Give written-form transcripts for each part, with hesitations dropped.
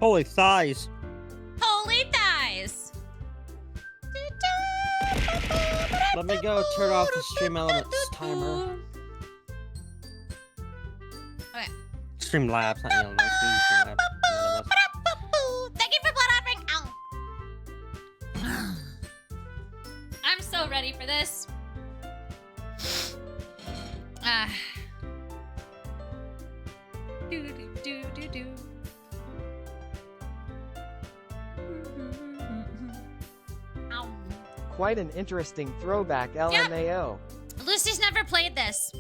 Holy thighs. Holy thighs. Let me go turn off the stream elements timer. Okay. Stream labs, not elements. Stream labs. Thank you for blood offering. Ow. I'm so ready for this. Do. Ow. Quite an interesting throwback, LMAO. Lucy's never played this.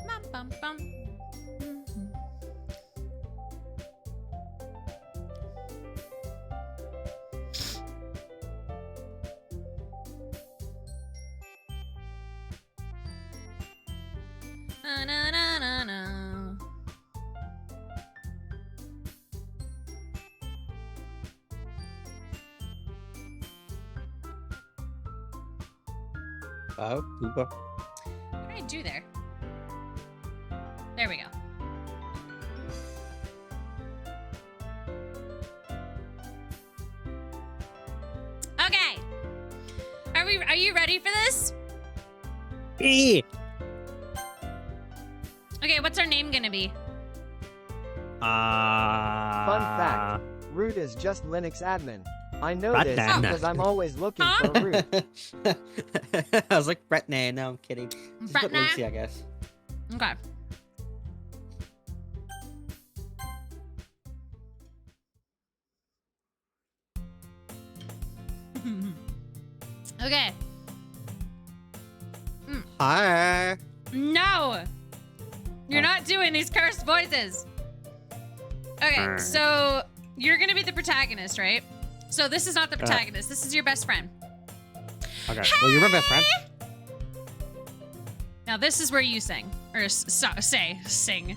Bum, bum, bum. Na, na, na, na, na. Oh, Poopa. What did I do there? There we go. Okay. Are you ready for this? E. Okay, what's our name gonna be? Fun fact, root is just Linux admin. I know Brett this Nana. because I'm always looking Huh? for root. I was like, Brett, nah, no, I'm kidding. Just Brett, put nah? Lucy, I guess. Okay. Okay. Hi. No! You're Oh. not doing these cursed voices. Okay, so you're gonna be the protagonist, right? So this is not the protagonist. This is your best friend. Okay. Well, you're my best friend. Now this is where you sing. Or sing. Sing.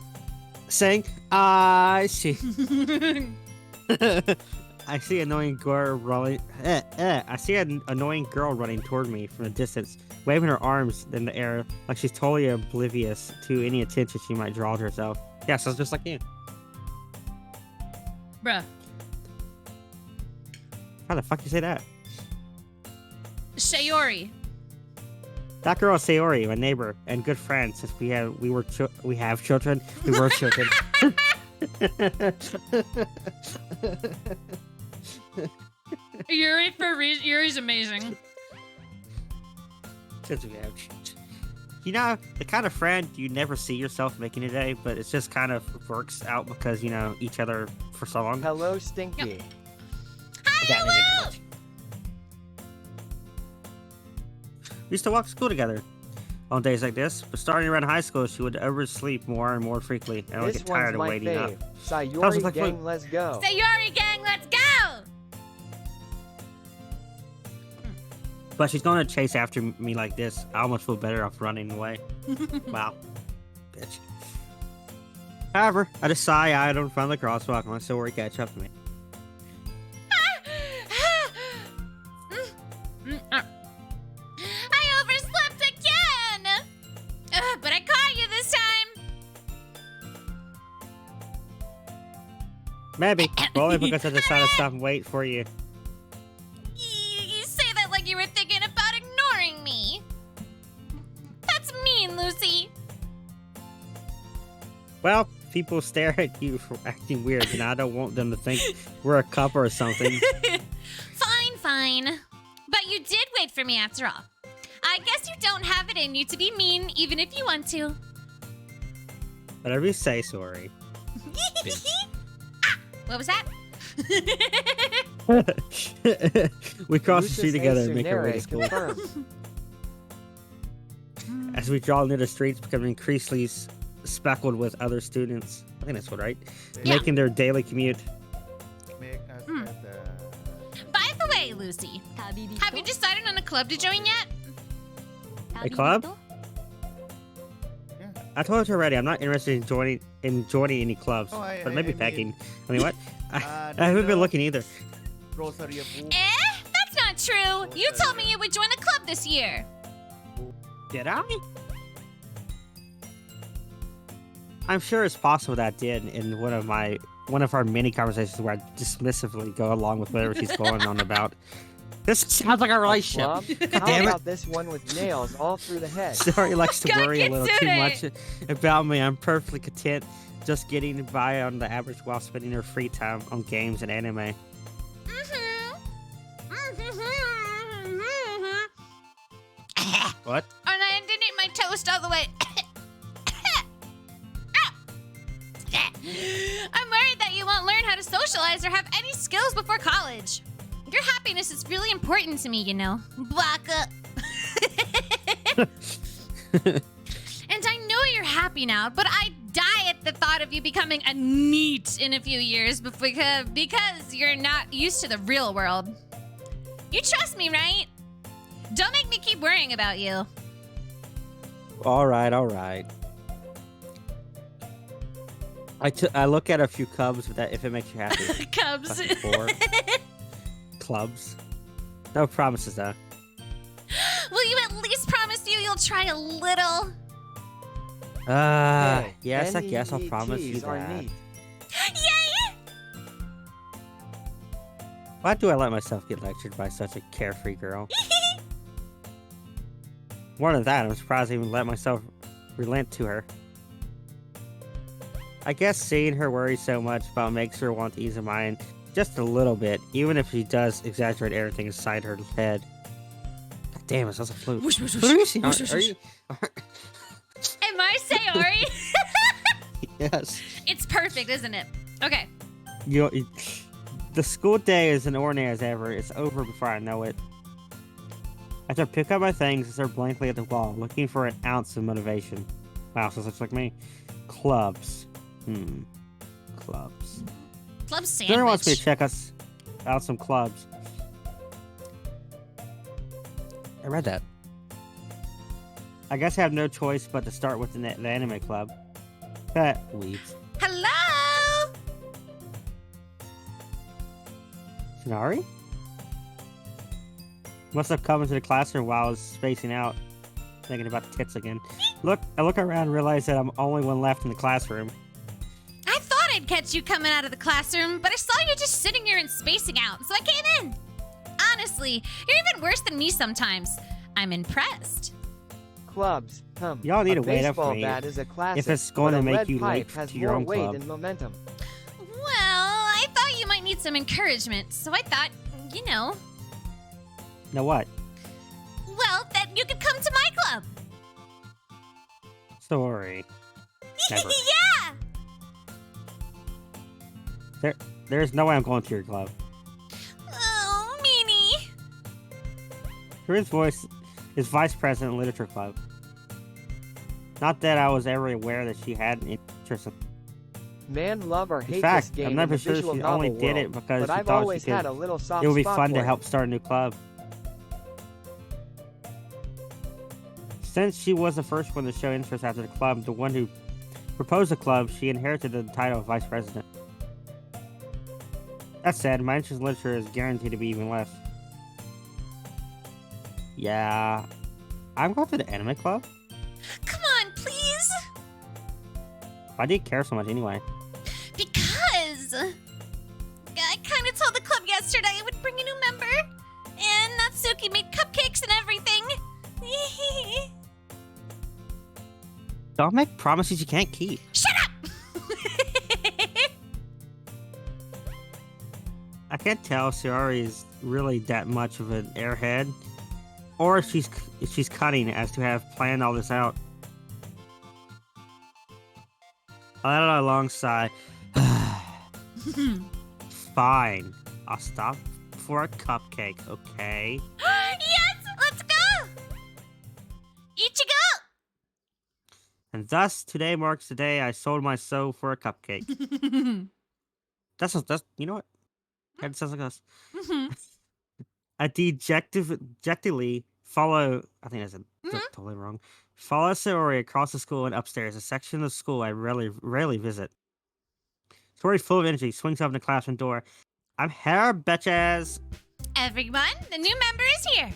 I see. I see an annoying girl running. I see an annoying girl running toward me from a distance, waving her arms in the air like she's totally oblivious to any attention she might draw to herself. Yeah, sounds just like you. Bruh. How the fuck you say that? Sayori. That girl is Sayori, my neighbor and good friend. Since we have children, we were children. Yuri's amazing. Since we have children. You know, the kind of friend you never see yourself making today, but it just kind of works out because you know each other for so long. Hello, Stinky. Yep. That didn't make much. We used to walk to school together on days like this, but starting around high school, she would oversleep more and more frequently, and I would This get tired one's of my waiting up. fave. How's it Sayori like gang, fun? let's go. Sayori gang, let's go! But she's going to chase after me like this. I almost feel better off running away. Wow. Bitch. However, I just sigh out in front of the crosswalk and let Sayori catch up to me. I overslept again! But I caught you this time! Maybe, but only because I decided to stop and wait for you. You say that like you were thinking about ignoring me. That's mean, Lucy. Well, people stare at you for acting weird, and I don't want them to think we're a couple or something. Fine. But you did wait for me after all. I guess you don't have it in you to be mean, even if you want to. Whatever you say, sorry. What was that? We cross the Lucis street together and make our way to Asunere school. confirmed. As we draw near the streets, becoming increasingly speckled with other students. I think that's what, right? Yeah. Making their daily commute. Make us Mm. at the... By the way, Lucy, have you decided on a club to join yet? A club? Yeah. I told you already, I'm not interested in joining any clubs, Oh, but maybe I mean- pegging. I mean, what? I I haven't been looking either. Grocery book. That's not true. You told me you would join a club this year. Did I? I'm sure it's possible that I did in one of our many conversations where I dismissively go along with whatever she's going on about. This sounds like a relationship. Club? God How damn it. about this one with nails all through the head? Sorry, likes to Go worry a little too Kitsune. much about me. I'm perfectly content just getting by on the average while spending her free time on games and anime. What? And I didn't eat my toast all the way. I'm worried that you won't learn how to socialize or have any skills before college. Your happiness is really important to me, you know. Baka. And I know you're happy now, but I die at the thought of you becoming a NEET in a few years because you're not used to the real world. You trust me, right? Don't make me keep worrying about you. All right. I look at a few cubs if it makes you happy. Cubs. Fucking 4 clubs. No promises though. Will you at least promise you'll try a little? Hey, Yes, I guess I'll NEETs promise you are that. neat. Yay! Why do I let myself get lectured by such a carefree girl? More than that, I'm surprised I even let myself relent to her. I guess seeing her worry so much about makes her want ease of mind just a little bit, even if she does exaggerate everything inside her head. God damn, it sounds like a flute. Whoosh, whoosh, Lucy, whoosh, whoosh, are whoosh. you? Am I Sayori? Yes. It's perfect, isn't it? Okay. The school day is an ordinary as ever. It's over before I know it. After I pick up my things and stare blankly at the wall, looking for an ounce of motivation. Wow, so looks like me. Clubs. Clubs. Club Dinner sandwich. wants me to check out some clubs. I read that. I guess I have no choice but to start with the anime club. Weeds. Hello? Shinari? Must have come into the classroom while I was spacing out, thinking about the tits again. I look around and realize that I'm the only one left in the classroom. I thought I'd catch you coming out of the classroom, but I saw you just sitting here and spacing out, so I came in. Honestly, you're even worse than me sometimes. I'm impressed. Clubs. Y'all need a to wait up baseball for me bat is a classic, if it's going but to a make lead you pipe late has to your more own weight club. and momentum. Well, I thought you might need some encouragement, so I thought, Know what? well, that you could come to my club. Sorry. Never. Yeah. There's no way I'm going to your club. Oh, meanie. Karu's voice is vice president of literature club. Not that I was ever aware that she had an interest in. Man, love or In hate fact, this game I'm in never the sure visual she novel only did it world, because but she I've thought always she could. had a little soft It would be spot fun for to it. help start a new club. Since she was the first one to show interest after the club, the one who proposed the club, she inherited the title of vice president. That said, my interest in literature is guaranteed to be even less. Yeah, I'm going to the anime club. Come on, please. Why do you care so much anyway? Because I kind of told the club yesterday I would bring a new member, and Natsuki made cupcakes and everything. Don't make promises you can't keep. Shut up! I can't tell if Sayori is really that much of an airhead, or if she's cunning as to have planned all this out. I let out a long sigh. Fine. I'll stop for a cupcake, okay? Yes, let's go! Ichigo! And thus, today marks the day I sold my soul for a cupcake. That's you know what? It sounds like us. I dejectedly follow. I think that's totally wrong. Follow Sayori across the school and upstairs, a section of the school I rarely visit. Sayori, full of energy, swings open the classroom door. I'm here, bitches. Everyone, the new member is here.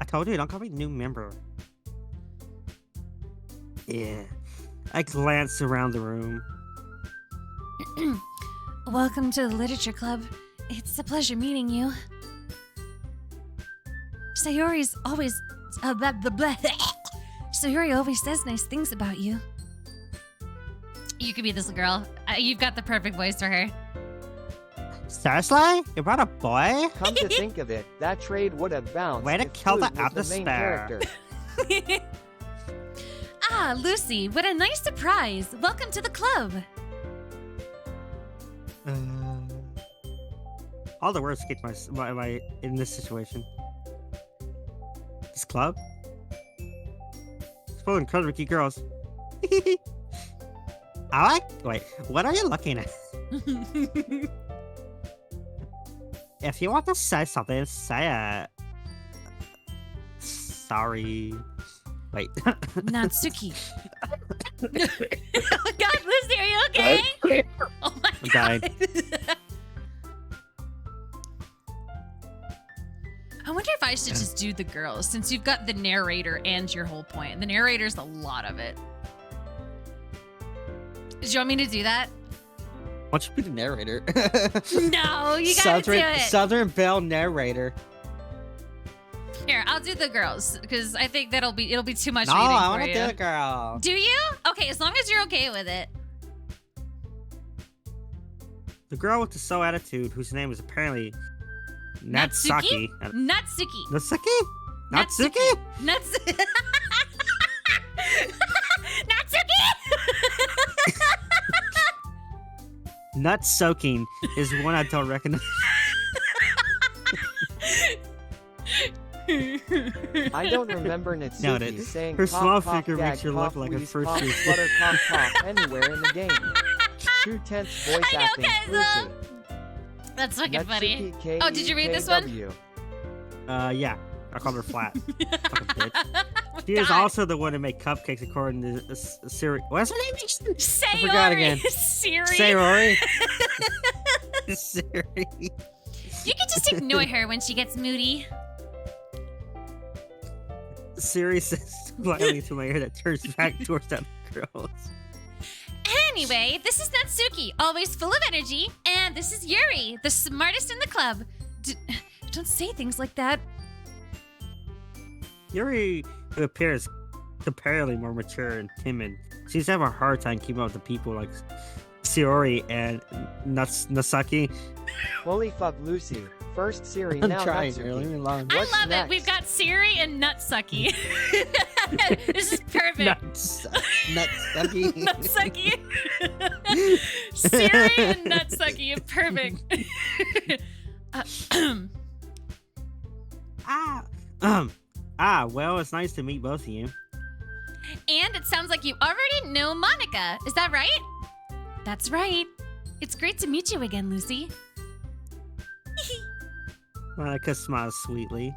I told you, don't call me new member. Yeah. I glance around the room. Welcome to the Literature Club. It's a pleasure meeting you. Sayori's always... blah, blah, blah. Sayori always says nice things about you. You could be this girl. You've got the perfect voice for her. Seriously? You brought a boy? Come to think of it, that trade would have bounced. Way to if kill the Flute was the main atmosphere. character. Ah, Lucy, what a nice surprise. Welcome to the club. All the words get my in this situation. This club? It's full of incredibly cute girls. I like. Wait, what are you looking at? If you want to say something, say it. Sorry. Wait. Natsuki. Oh God, Lucy, are you okay? Oh my I'm God. dying. I wonder if I should just do the girls, since you've got the narrator and your whole point. The narrator's a lot of it. Do you want me to do that? Why don't you be the narrator? No, you gotta do it. Southern Belle narrator. Here, I'll do the girls because I think it'll be too much No, reading I for want to you. do the girl. Do you? Okay, as long as you're okay with it. The girl with the so attitude, whose name is apparently Natsuki. Natsuki. Natsuki? Natsuki? Natsuki. Nut soaking is one I don't recognize. I don't remember Noted. Natsuki saying Her cough, small cough, figure gag, makes her cough, look like a wheeze, first cough, year flutter, cough, cough, anywhere in the game. 2/10 voice I know, acting. Kaizo. Lucy. That's fucking funny. Natsuki, Oh, did you read this one? KEKW. Yeah. I called her flat. Fucking bitch. Oh, She is God. also the one to make cupcakes according to Siri. What's her name? Sayori. I forgot again. Siri. Sayori. Siri. You can just ignore her when she gets moody. Siri says slightly to my ear that turns back towards other girls. Anyway, this is Natsuki, always full of energy, and this is Yuri, the smartest in the club. Don't say things like that. Yuri, who appears comparatively more mature and timid, seems to have a hard time keeping up with people like Sayori and Natsuki. Holy fuck, Lucy. First Siri, I'm now trying, Natsuki. girl. Leave me alone. I What's love it. next? We've got Siri and Nutsucky. This is perfect. Natsuki. Nutsucky. Siri and Nutsucky. Perfect. Well, it's nice to meet both of you. And it sounds like you already know Monica. Is that right? That's right. It's great to meet you again, Lucy. Monica smiles sweetly.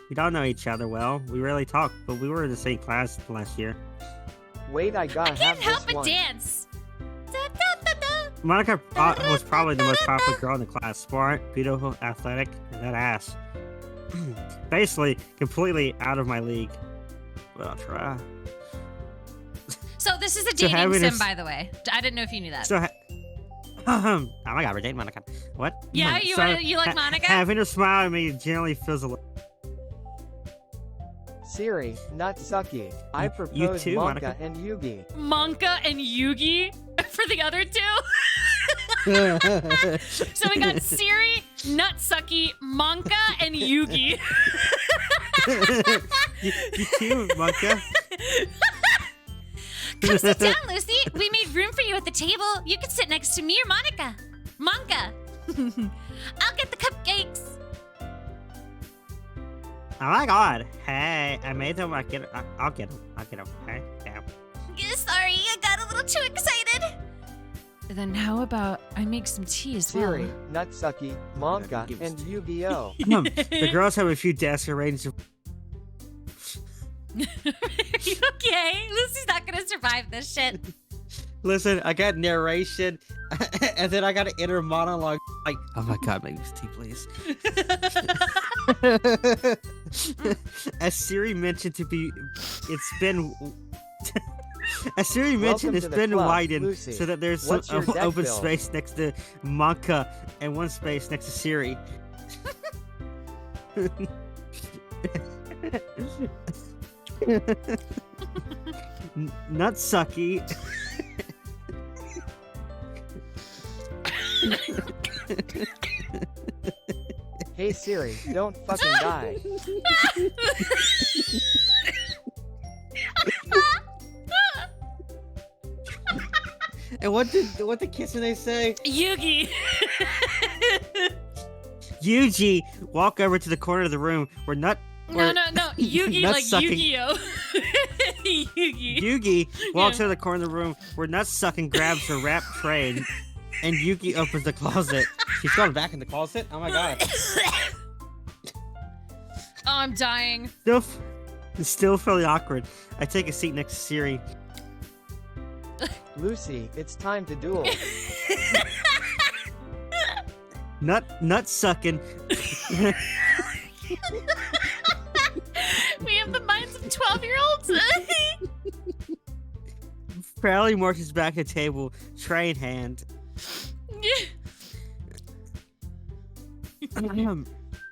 We don't know each other well. We rarely talk, but we were in the same class last year. Wait, I I gotta can't have help this but one. dance. Da, da, da, da. Monica was probably the most popular girl in the class. Smart, beautiful, athletic, and that ass. Basically, completely out of my league. But I'll try. So this is a So dating having sim, a- by the way. I didn't know if you knew that. So, oh my god, we're dating Monica. What? Yeah, you like Monica? Having her smile at me generally feels a little. Siri, Natsuki. I You propose too, Monka Monica. and Yugi. Monka and Yugi for the other two. So we got Siri, Nutsucky, Monka, and Yugi. you too, Monica. Come sit down, Lucy. We made room for you at the table. You can sit next to me or Monica. Monka. I'll get the cupcakes. Oh my god. Hey, I made them. I'll get them. I'll get them. Hey, yeah. Sorry, I got a little too excited. Then how about I make some tea as Siri, well? Natsuki, Monka, Give us and Yu-Gi-Oh! The girls have a few desks arranged. Are you okay? Lucy's not gonna survive this shit. Listen, I got narration, and then I got an inner monologue. Like, oh my god, make this tea, please. As Siri mentioned it's been As Siri mentioned, Welcome it's to the been club, widened Lucy. so that there's some What's your deck open build? space next to Monka and one space next to Siri. Nutsucky. Hey Siri, don't fucking die. And what did Kitsune say? Yugi. Yuji, walk over to the corner of the room where No. Yugi, like nut-sucking- Yu-Gi-Oh. Yugi. Yugi walks Yeah. to the corner of the room where Nutsucking grabs her wrap tray and Yuki opens the closet. She's going back in the closet? Oh my god. Oh, I'm dying. It's still fairly awkward. I take a seat next to Siri. Lucy, it's time to duel. Nut sucking. We have the minds of 12-year-olds. Proudly marches back to the table, tray in hand.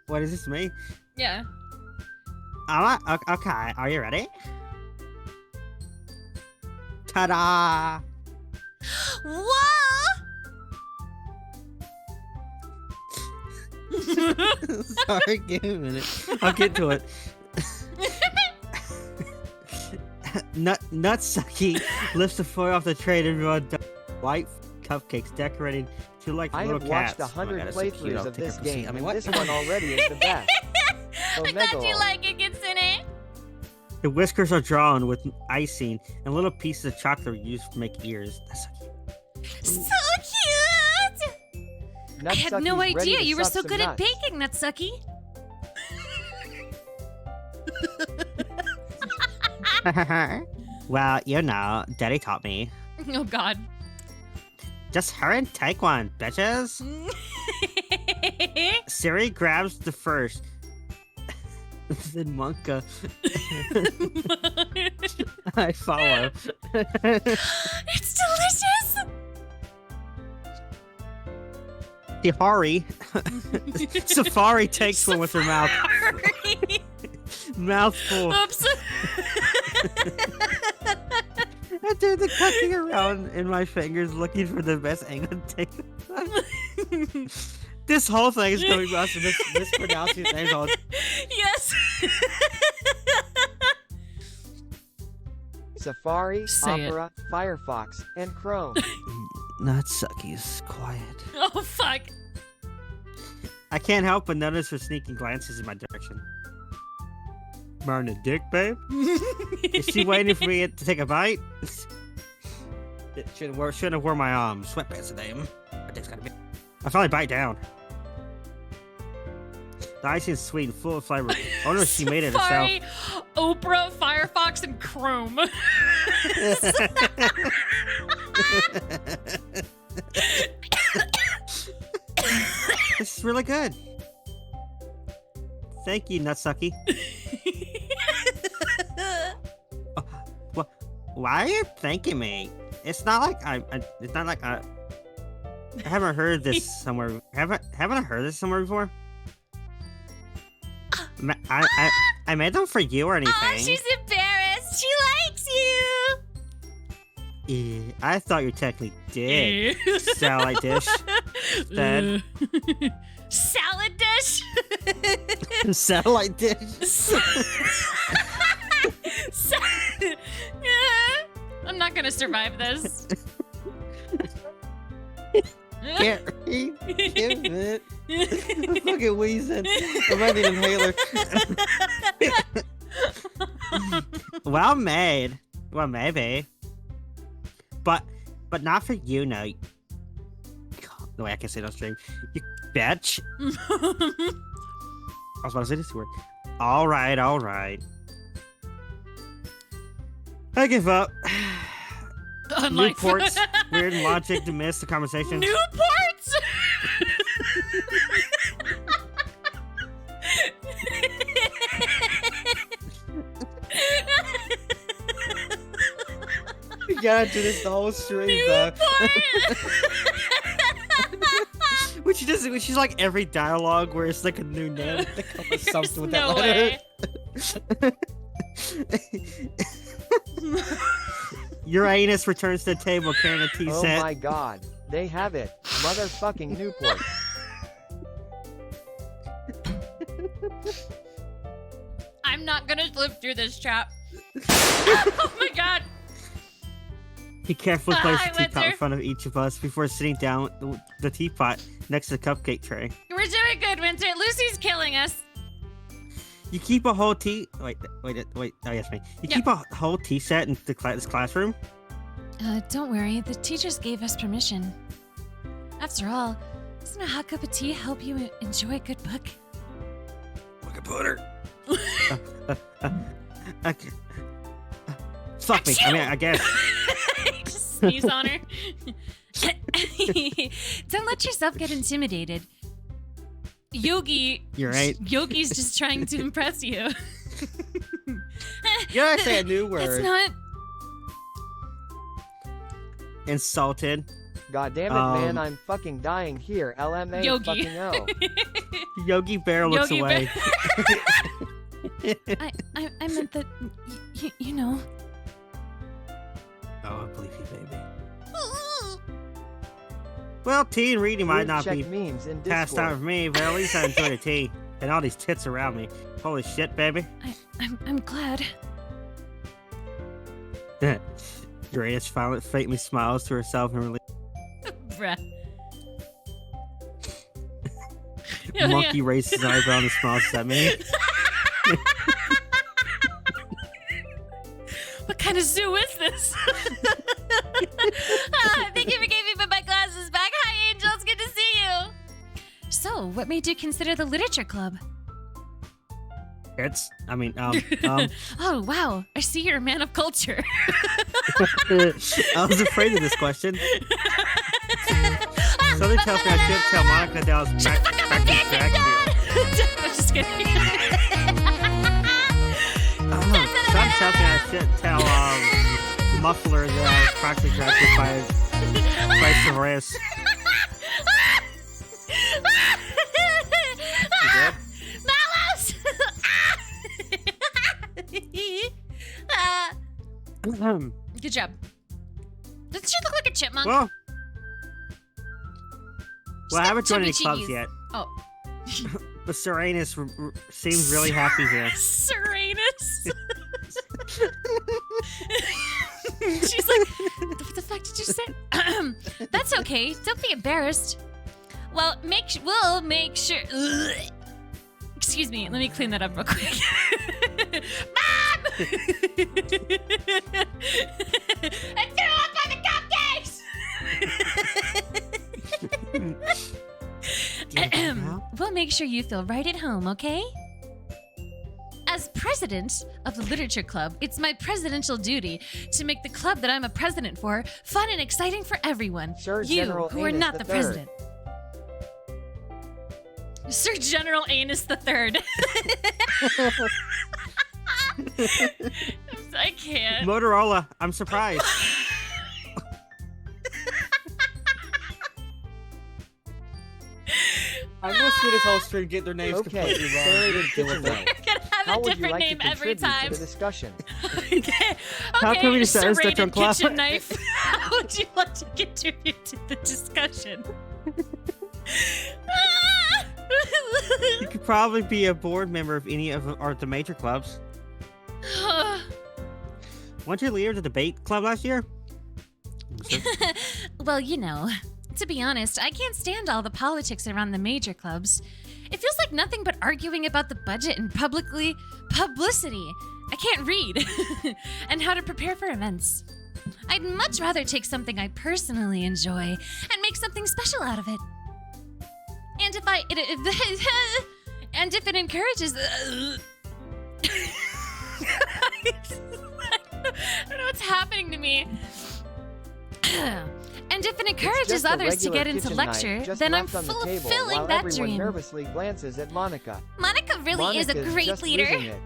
What is this, me? Yeah. Okay, are you ready? Ta-da! Whoa! Sorry, give me a minute. I'll get to it. Nutsucky lifts the foil off the tray and everyone white cupcakes decorating to like I little have watched cats. 100 Oh my God, it's so cute. playthroughs I'll of take this her for a seat. game, I mean, and what? this one already is the best. I thought you like it, Kitsune. The whiskers are drawn with icing, and little pieces of chocolate are used to make ears. That's so cute. So cute! I had no Nutsucky's ready idea to you were suck so some good at nuts. baking, Nutsucky. Well, you know, Daddy taught me. Oh, God. Just hurry and take one, bitches. Siri grabs the first. Then Monka. I follow. It's delicious! Safari takes one with her mouth. Sorry. Mouthful. Oops. I do the cutting around in my fingers looking for the best angle to take. This whole thing is coming across to mispronouncing names all. Yes. Safari, Say it. Opera, Firefox, and Chrome. Nutsucky's quiet. Oh, fuck. I can't help but notice her sneaking glances in my direction. Burn a dick, babe? Is she waiting for me to take a bite? It shouldn't have worn my sweatpants today. My dick's gotta be. I finally bite down. The icing is sweet and full of flavor. Oh no, she made it herself. Safari, Oprah, Firefox, and Chrome. This is really good. Thank you, Nutsucky. Why are you thanking me? It's not like I haven't heard this somewhere. Haven't I heard this somewhere before? I made them for you or anything. Oh, she's embarrassed. She likes you. I thought you technically did. Salad dish. Then Salad dish. satellite dish. I'm not gonna survive this. Can't read. Give it. I'm fucking wheezing. I might need an inhaler. Well made. Well, maybe. But not for you, no. The way I can say it on stream. You bitch. I was about to say this word. Alright. I give up. Unlike Newport's weird logic to miss the conversation. Newports. gotta do this the whole stream, though. Which she's like every dialogue where it's like a new name to come with something with no that letter. Uranus returns to the table carrying a tea Oh set. my god. They have it. Motherfucking Newport. I'm not gonna live through this, chap. Oh my god. He carefully placed the Hi, teapot in Winter. front of each of us before sitting down the teapot next to the cupcake tray. We're doing good, Winter. Lucy's killing us. You keep a whole tea. Wait. Oh, yes, me. You Yep. keep a whole tea set in this classroom. Don't worry. The teachers gave us permission. After all, doesn't a hot cup of tea help you enjoy a good book? Look at Butter. Okay. Fuck me. I mean, I guess. Just sneeze on her. Don't let yourself get intimidated. You're right. Yogi's just trying to impress you. You gotta say a new It's word. not. Insulted. God damn it, man, I'm fucking dying here. LMA Yogi. fucking O. Yogi Bear looks Yogi away. I meant that. You know. Oh, I believe you, baby. Well, tea and reading might Rude not check be memes in past time Discord. for me, but at least I enjoy the tea and all these tits around me. Holy shit, baby. I'm glad. Uranus faintly smiles to herself and relief. Bruh. Monkey raises his eyebrow and smiles at me. What kind of zoo is this? Thank you for giving me my glasses back. Hi, angels. Good to see you. So, what made you consider the literature club? Oh, wow. I see you're a man of culture. I was afraid of this question. Something tells me I shouldn't tell Monica that I was practicing drag you. I'm just kidding. Something tells me I shouldn't tell Muffler that I was practically drafted by Savaris. Mallows! Good job. Doesn't she look like a chipmunk? Well, I got haven't joined any chubby clubs cheeks. yet. Oh. But Serenus seems really happy here. Serenus. She's like, what the fuck did you say? That's okay. Don't be embarrassed. Well, we'll make sure. Ugh. Excuse me. Let me clean that up real quick. Mom! I threw up on the cupcakes! We'll make sure you feel right at home, okay? As president of the literature club, it's my presidential duty to make the club that I'm a president for fun and exciting for everyone. Sir You, General who are Anus not the the Third. president. Sir General Anus the Third. I can't. Motorola, I'm surprised. I'm gonna screw this whole stream, get their names Okay, completely wrong. Third Deal with Kitchen that. Knife. We're gonna have How a would you different like to name every contribute time. to the discussion? Okay, How come we just said it's serrated such a class? kitchen knife. How would you like to contribute to the discussion? You could probably be a board member of any of the major clubs. Weren't you leader of the debate club last year? Well, you know, to be honest, I can't stand all the politics around the major clubs. It feels like nothing but arguing about the budget and publicity. I can't read. And how to prepare for events. I'd much rather take something I personally enjoy and make something special out of it. And if it encourages I don't know what's happening to me. And if it It's encourages just a others to regular get into kitchen lecture, knife just then I'm left on the table fulfilling while that everyone dream. nervously glances at Monica. Monica really is a Monica's great just leader. losing it.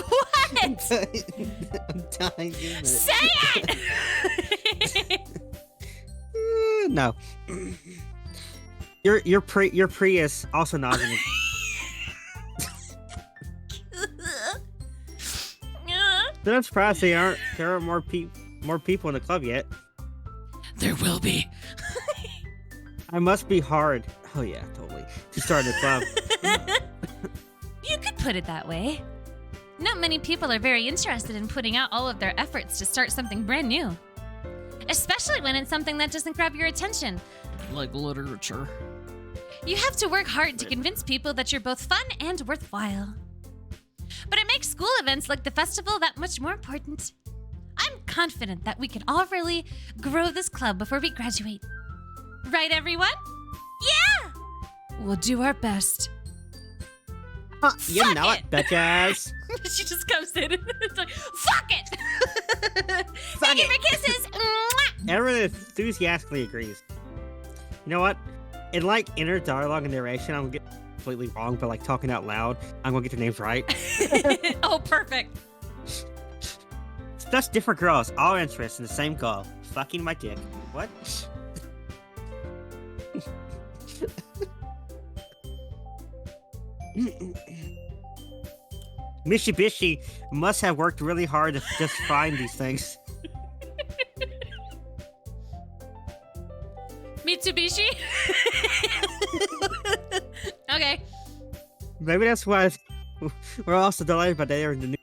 What? I'm dying. Say it! No. Your Prius also nodding. Then I'm surprised there aren't more people in the club yet. There will be. I must be hard. Oh yeah, totally. To start the club. You could put it that way. Not many people are very interested in putting out all of their efforts to start something brand new. Especially when it's something that doesn't grab your attention. Like literature. You have to work hard to convince people that you're both fun and worthwhile. But it makes school events like the festival that much more important. I'm confident that we can all really grow this club before we graduate. Right, everyone? Yeah! We'll do our best. You Fuck know it! it, bitches. She just comes in and it's like, fuck it! Fuck Thank you it. for kisses! Mwah! Everyone enthusiastically agrees. You know what? In like inner dialogue and narration, I'm gonna get completely wrong, but like talking out loud, I'm gonna get their names right. Oh, perfect. Such different girls, all interested in the same goal. Fucking my dick. What? Mitsubishi must have worked really hard to just find these things. Mitsubishi? Okay. Maybe that's why we're also delighted by they are in the new.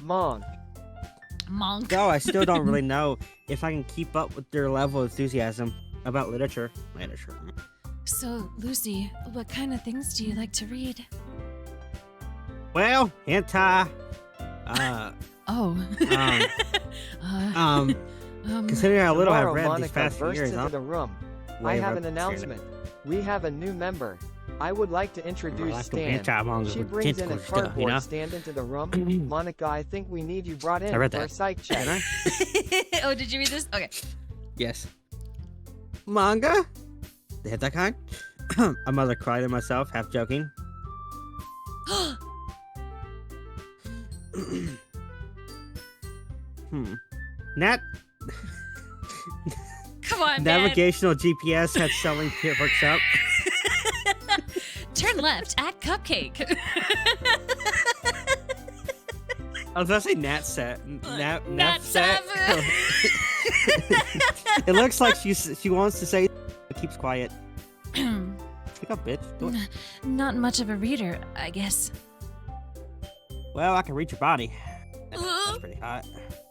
Mong. Monk. Though I still don't really know if I can keep up with their level of enthusiasm about literature. So, Lucy, what kind of things do you like to read? Well, hentai. Oh. Considering how little I've Tomorrow, read these Monica past few bursts years, into I'm the room. way I have above an the announcement. We have a new member. I would like to introduce like the Stan. hentai manga She with brings in a tentacle stuff, you cardboard know? stand into the room. Monica, I think we need you brought in I read for a that. psych check. Can I? Oh, did you read this? Okay. Yes. Manga? The hentai kind? A mother cried to myself, half joking. Nat Come on, man. navigational GPS had selling pitchforks up. Turn left at Cupcake. I was about to say Nat set. Nat set. It looks like she wants to say but keeps quiet. Pick up, bitch. Do it. Not much of a reader, I guess. Well, I can reach your body. That's pretty hot.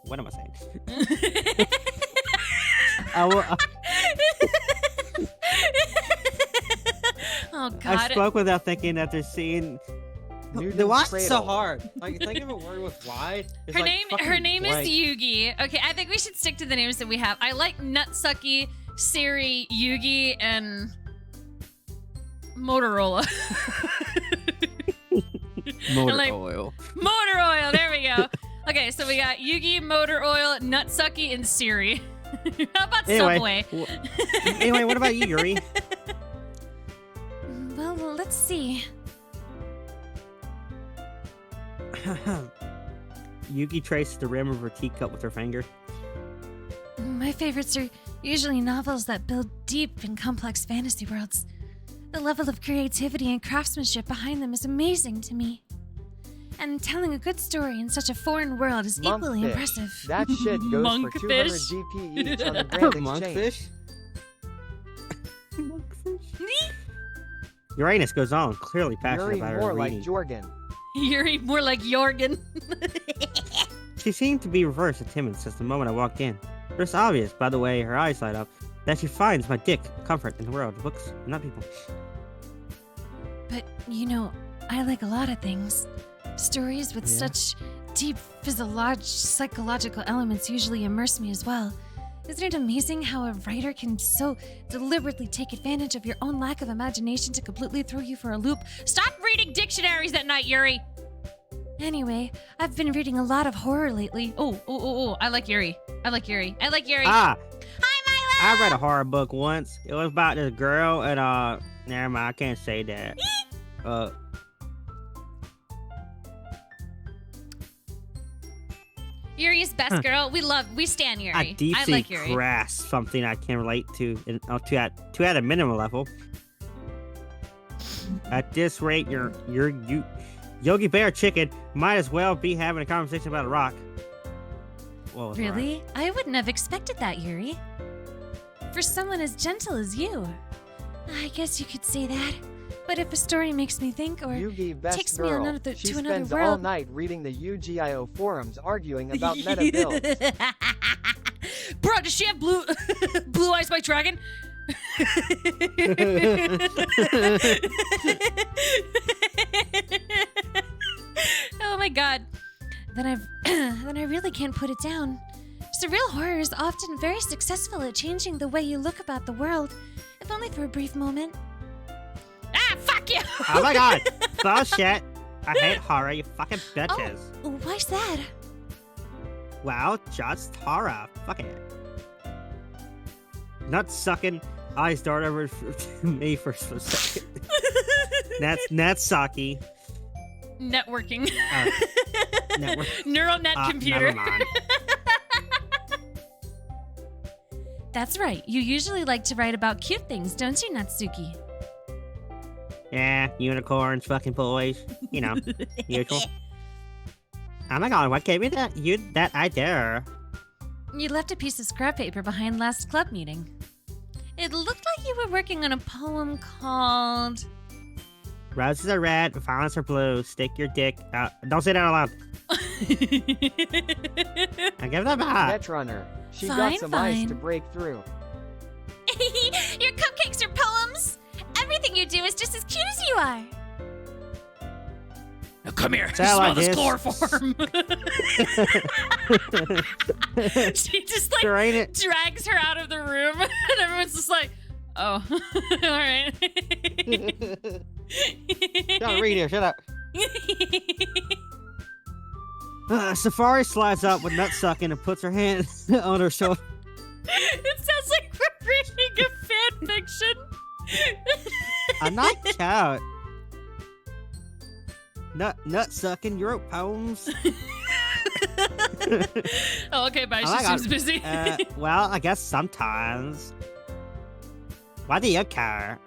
What am I saying? Oh, I God. spoke without thinking that they're seeing. Newton's The why's so cradle. hard? Like, think of a word with why. It's Her like name fucking is blank. Yugi. Okay, I think we should stick to the names that we have. I like Nutsucky, Siri, Yugi, and Motorola. Motor like- oil. Motor Oil, there we go. Okay, so we got Yugi, Motor Oil, Nutsucky, and Siri. How about Subway? Anyway, what about you, Yuri? Well, let's see. Yugi traced the rim of her teacup with her finger. My favorites are usually novels that build deep and complex fantasy worlds. The level of creativity and craftsmanship behind them is amazing to me. And telling a good story in such a foreign world is equally Monkfish. impressive. That shit goes for 200 Monkfish. GP each on the Grand Exchange. Monkfish? Monkfish? Uranus goes on, clearly passionate Yuri about her more like reading. Jorgen. Yuri, more like Jorgen. She seemed to be reversed and timid since the moment I walked in. It's obvious, by the way her eyes light up, that she finds my dick comfort in the world of books, not people. But, you know, I like a lot of things. Stories with Yeah? such deep psychological elements usually immerse me as well. Isn't it amazing how a writer can so deliberately take advantage of your own lack of imagination to completely throw you for a loop? Stop reading dictionaries at night, Yuri! Anyway, I've been reading a lot of horror lately. Oh, I like Yuri. I like Yuri. Ah, Hi, I Milo! read a horror book once. It was about this girl and never mind, I can't say that. Yuri's best girl. We stan Yuri. I deeply I like Yuri. grasp something I can relate to, to at a minimum level. At this rate, you Yogi Bear Chicken might as well be having a conversation about a rock. Well, Really? I wouldn't have expected that, Yuri. For someone as gentle as you. I guess you could say that. But if a story makes me think or Yugi best takes me girl. another She to another spends all world. night reading the UGIO forums arguing about meta builds. Bro, does she have blue blue eyes white dragon? Oh my god. Then I really can't put it down. Surreal horror is often very successful at changing the way you look about the world, if only for a brief moment. Ah, fuck you! Oh my god! Bullshit! I hate horror, you fucking bitches. Oh, why's that? Well, just horror. Fuck it. Not sucking. Eyes dart over to me for a second. That's Saki. Networking. Network. Neural net computer. Never mind. That's right. You usually like to write about cute things, don't you, Natsuki? Yeah, unicorns, fucking boys. You know, usual. Oh my god, what gave you that idea? You left a piece of scrap paper behind last club meeting. It looked like you were working on a poem called... Roses are red, violets are blue. Stick your dick out. Don't say that out loud. I give that back. Netrunner. She Fine, got some ice fine. to break through. Your cupcakes are poems! Everything you do is just as cute as you are! Now come here. Say it Smell like this this. chloroform. She just like Drain it. drags her out of the room and everyone's just like, oh, alright. Don't read it, shut up. Safari slides up with nut sucking and puts her hand on her shoulder. It sounds like we're reading a fan fiction. I'm not cute. Nut sucking, you wrote poems. Oh, okay, bye. Oh She my God. seems busy. Well, I guess sometimes. Why do you care?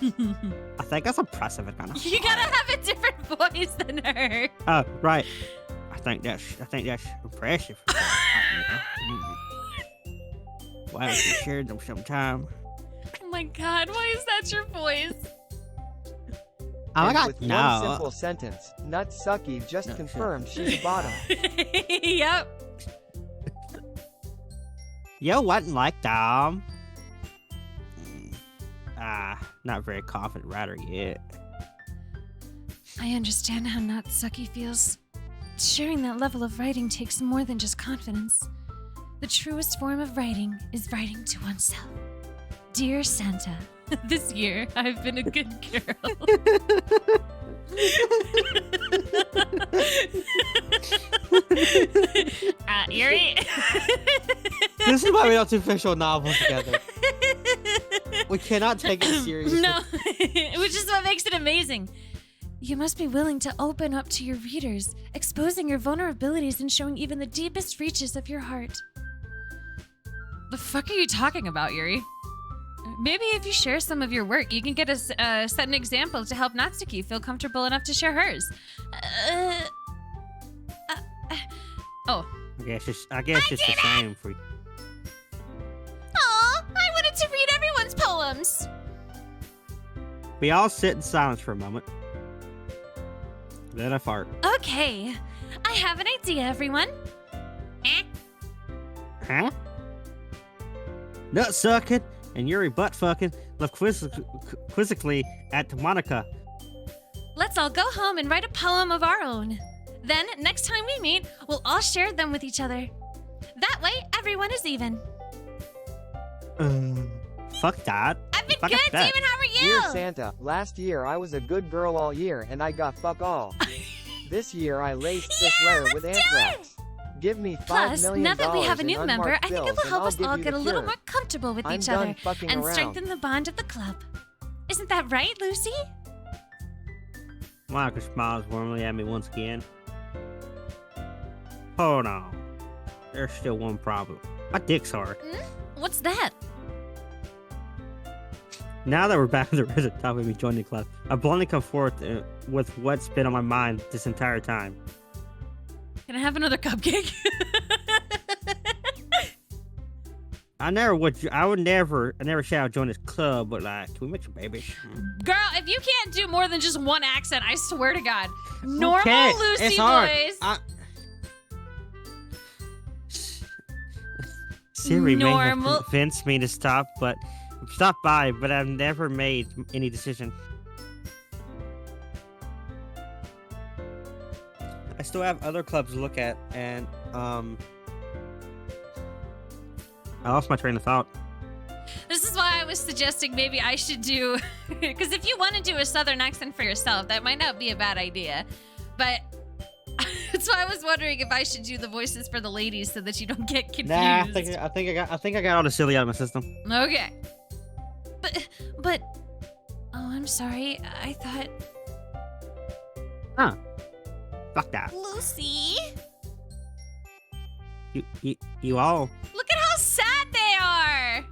I think that's impressive and kind of. You gotta have a different voice than her. Oh, right. I think that's impressive. Why don't you share them sometime? Oh my god, why is that your voice? Oh my And god, with no. one simple sentence, Nutsucky just No, confirmed she's a bottom. Yep. You wasn't like them. Not very confident writer yet. I understand how Natsuki feels. Sharing that level of writing takes more than just confidence. The truest form of writing is writing to oneself. Dear Santa, this year I've been a good girl. Yuri? This is why we don't do official novels together. We cannot take it seriously. No, which is what makes it amazing. You must be willing to open up to your readers, exposing your vulnerabilities and showing even the deepest reaches of your heart. The fuck are you talking about, Yuri? Maybe if you share some of your work, you can get us set an example to help Natsuki feel comfortable enough to share hers. Oh. I guess it's the same for you. Aw, I wanted to read everyone's poems. We all sit in silence for a moment. Then I fart. Okay, I have an idea, everyone. Huh? Nut sucking and Yuri butt fucking left quizzically at Monica. Let's all go home and write a poem of our own. Then, next time we meet, we'll all share them with each other. That way, everyone is even. Fuck that. I've been Fuck good, that. Demon. How are Dear you? Santa, last year I was a good girl all year and I got fuck all. This year I laced this layer with anthrax. Give me $5 Plus, million now that we have a in new member, unmarked I think it bills will and help I'll us give all you get the a little cure. more comfortable with I'm each done other fucking and around. strengthen the bond of the club. Isn't that right, Lucy? Monica smiles warmly at me once again. Hold on. There's still one problem. My dick's hard. What's that? Now that we're back on the resin top of me joining the club, I bluntly come forth with what's been on my mind this entire time. Can I have another cupcake? I never say I'll join this club, but like, can we make some babies? Girl, if you can't do more than just one accent, I swear to God. Normal Okay, Lucy it's hard. voice. Siri may have Normal- convinced me to stop by, but I've never made any decision. I still have other clubs to look at, and I lost my train of thought. This is why I was suggesting maybe I should do, because if you want to do a southern accent for yourself, that might not be a bad idea. But that's why I was wondering if I should do the voices for the ladies so that you don't get confused. Nah, I think I got all the silly out of my system. Okay. But oh, I'm sorry. I thought Fuck that. Lucy. You all. Look at how sad they are.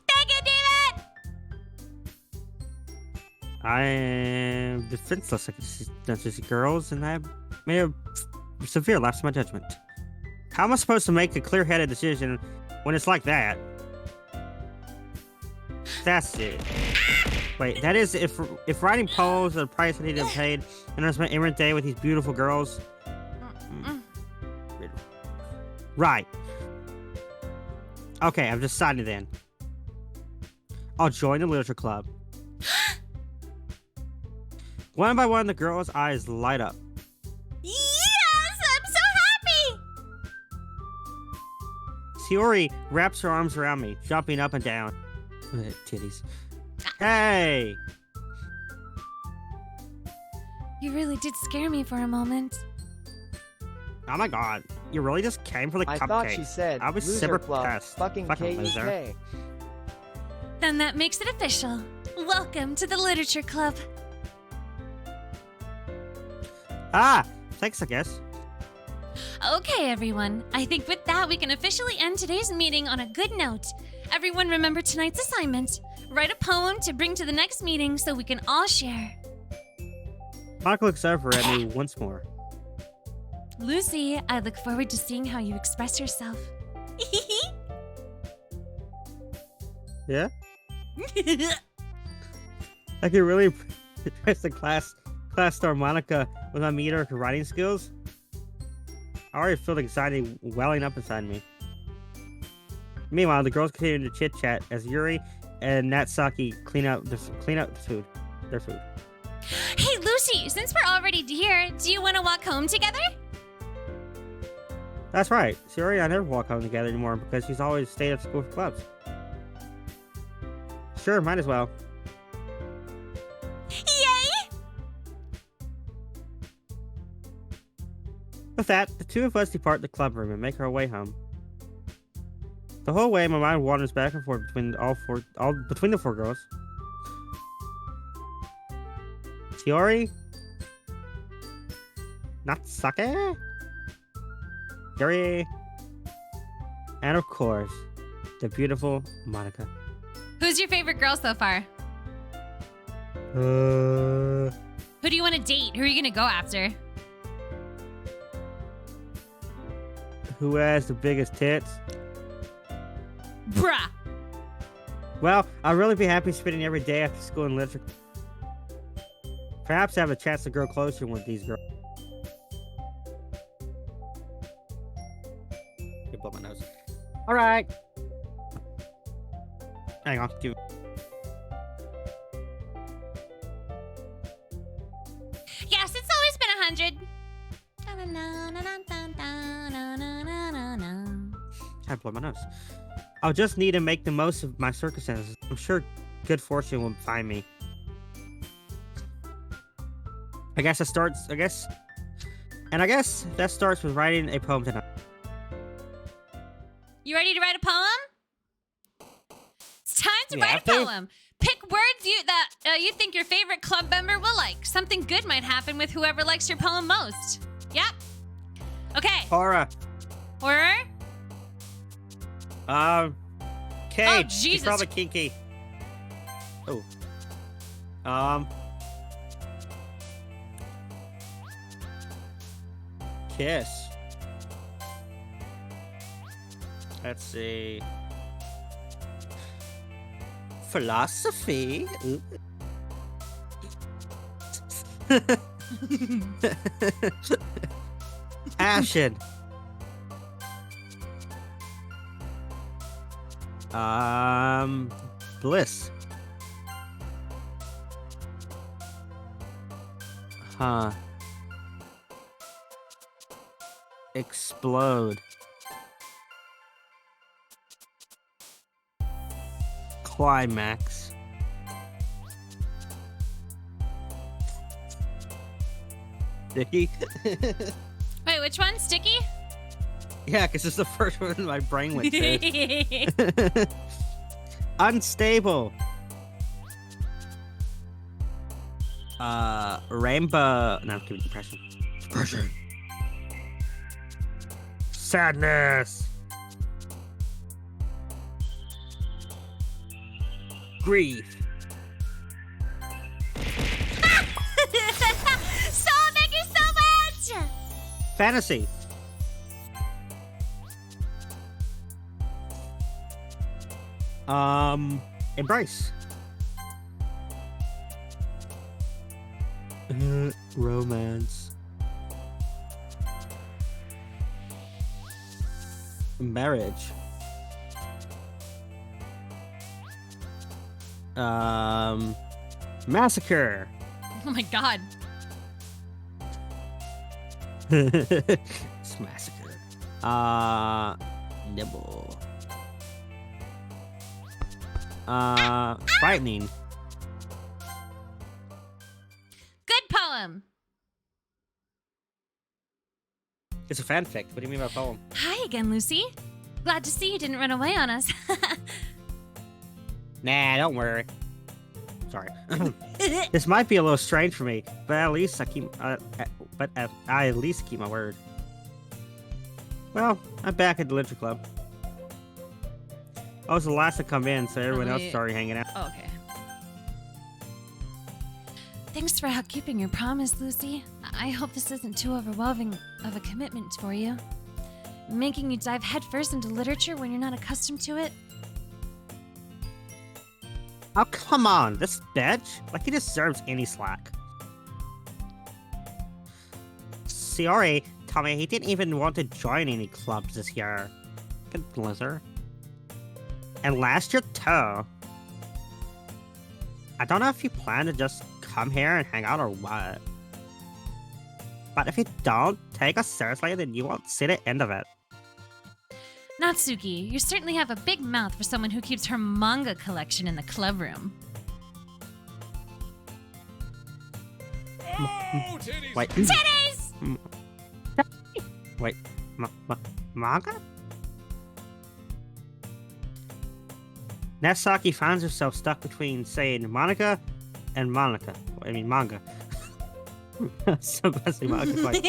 Thank you, David. I am defenseless against these girls, and I made a severe lapse in my judgment. How am I supposed to make a clear-headed decision when it's like that? That's it. Wait, that is if writing poems are the price I need to have paid, and I spent every day with these beautiful girls. Right. Okay, I've decided then. I'll join the literature club. One by one, the girls' eyes light up. Yes, I'm so happy. Shiori wraps her arms around me, jumping up and down. Titties. Hey! You really did scare me for a moment. Oh my god, you really just came for the I cupcake. thought she said, I was loser super club, pissed. fucking loser. KUK. Then that makes it official. Welcome to the Literature Club. Ah! Thanks, I guess. Okay, everyone. I think with that, we can officially end today's meeting on a good note. Everyone remember tonight's assignment. Write a poem to bring to the next meeting so we can all share. Monica looks over at me once more. Lucy, I look forward to seeing how you express yourself. Yeah? I can really impress the class star Monica with my mediocre writing skills. I already feel anxiety welling up inside me. Meanwhile, the girls continue to chit-chat as Yuri and Natsaki clean up their food. Hey, Lucy, since we're already here, do you want to walk home together? That's right. Yuri and I never walk home together anymore because she's always stayed at school for clubs. Sure, might as well. Yay! With that, the two of us depart the club room and make our way home. The whole way, my mind wanders back and forth between the four girls. Shiori, Natsake, Yuri, and of course, the beautiful Monica. Who's your favorite girl so far? Uh, Who do you want to date? Who are you going to go after? who has the biggest tits? Bruh. Well, I'd really be happy spending every day after school in literature. Perhaps I have a chance to grow closer with these girls. You blow my nose. All right. Hang on. Yes, it's always been 100. I blow my nose. I'll just need to make the most of my circumstances. I'm sure good fortune will find me. I guess it starts. I guess that starts with writing a poem tonight. You ready to write a poem? It's time to You write have a to? poem. Pick words that you think your favorite club member will like. Something good might happen with whoever likes your poem most. Yep. Okay. Horror. Horror? Cage. Oh, She's Jesus. probably kinky. Oh. Kiss. Let's see. Philosophy. Ooh. Passion. Bliss. Huh. Explode. Climax. Sticky? Wait, which one? Sticky? Yeah, because it's the first one my brain went to. Unstable. Rainbow. No, I'm giving depression. Depression. Sadness. Grief. So, thank you so much! Fantasy. Embrace. Romance. Marriage. Massacre. Oh my god. It's massacre. Nibble. Frightening. Good poem. It's a fanfic. What do you mean by poem? Hi again, Lucy. Glad to see you didn't run away on us. Nah, don't worry. Sorry. This might be a little strange for me, but at least I at least keep my word. Well, I'm back at the Literature Club. I was the last to come in, so everyone else started hanging out. Oh, okay. Thanks for keeping your promise, Lucy. I hope this isn't too overwhelming of a commitment for you. Making you dive headfirst into literature when you're not accustomed to it. Oh, come on, this bitch. Like, he deserves any slack. Siori told me he didn't even want to join any clubs this year. Good blizzard. And last year, too. I don't know if you plan to just come here and hang out or what. But if you don't take us seriously, then you won't see the end of it. Natsuki, you certainly have a big mouth for someone who keeps her manga collection in the club room. Oh, titties! Wait. Titties! Wait. Manga? Natsaki finds herself stuck between saying Monica and Monica. I mean, manga. So basically, Monica's like,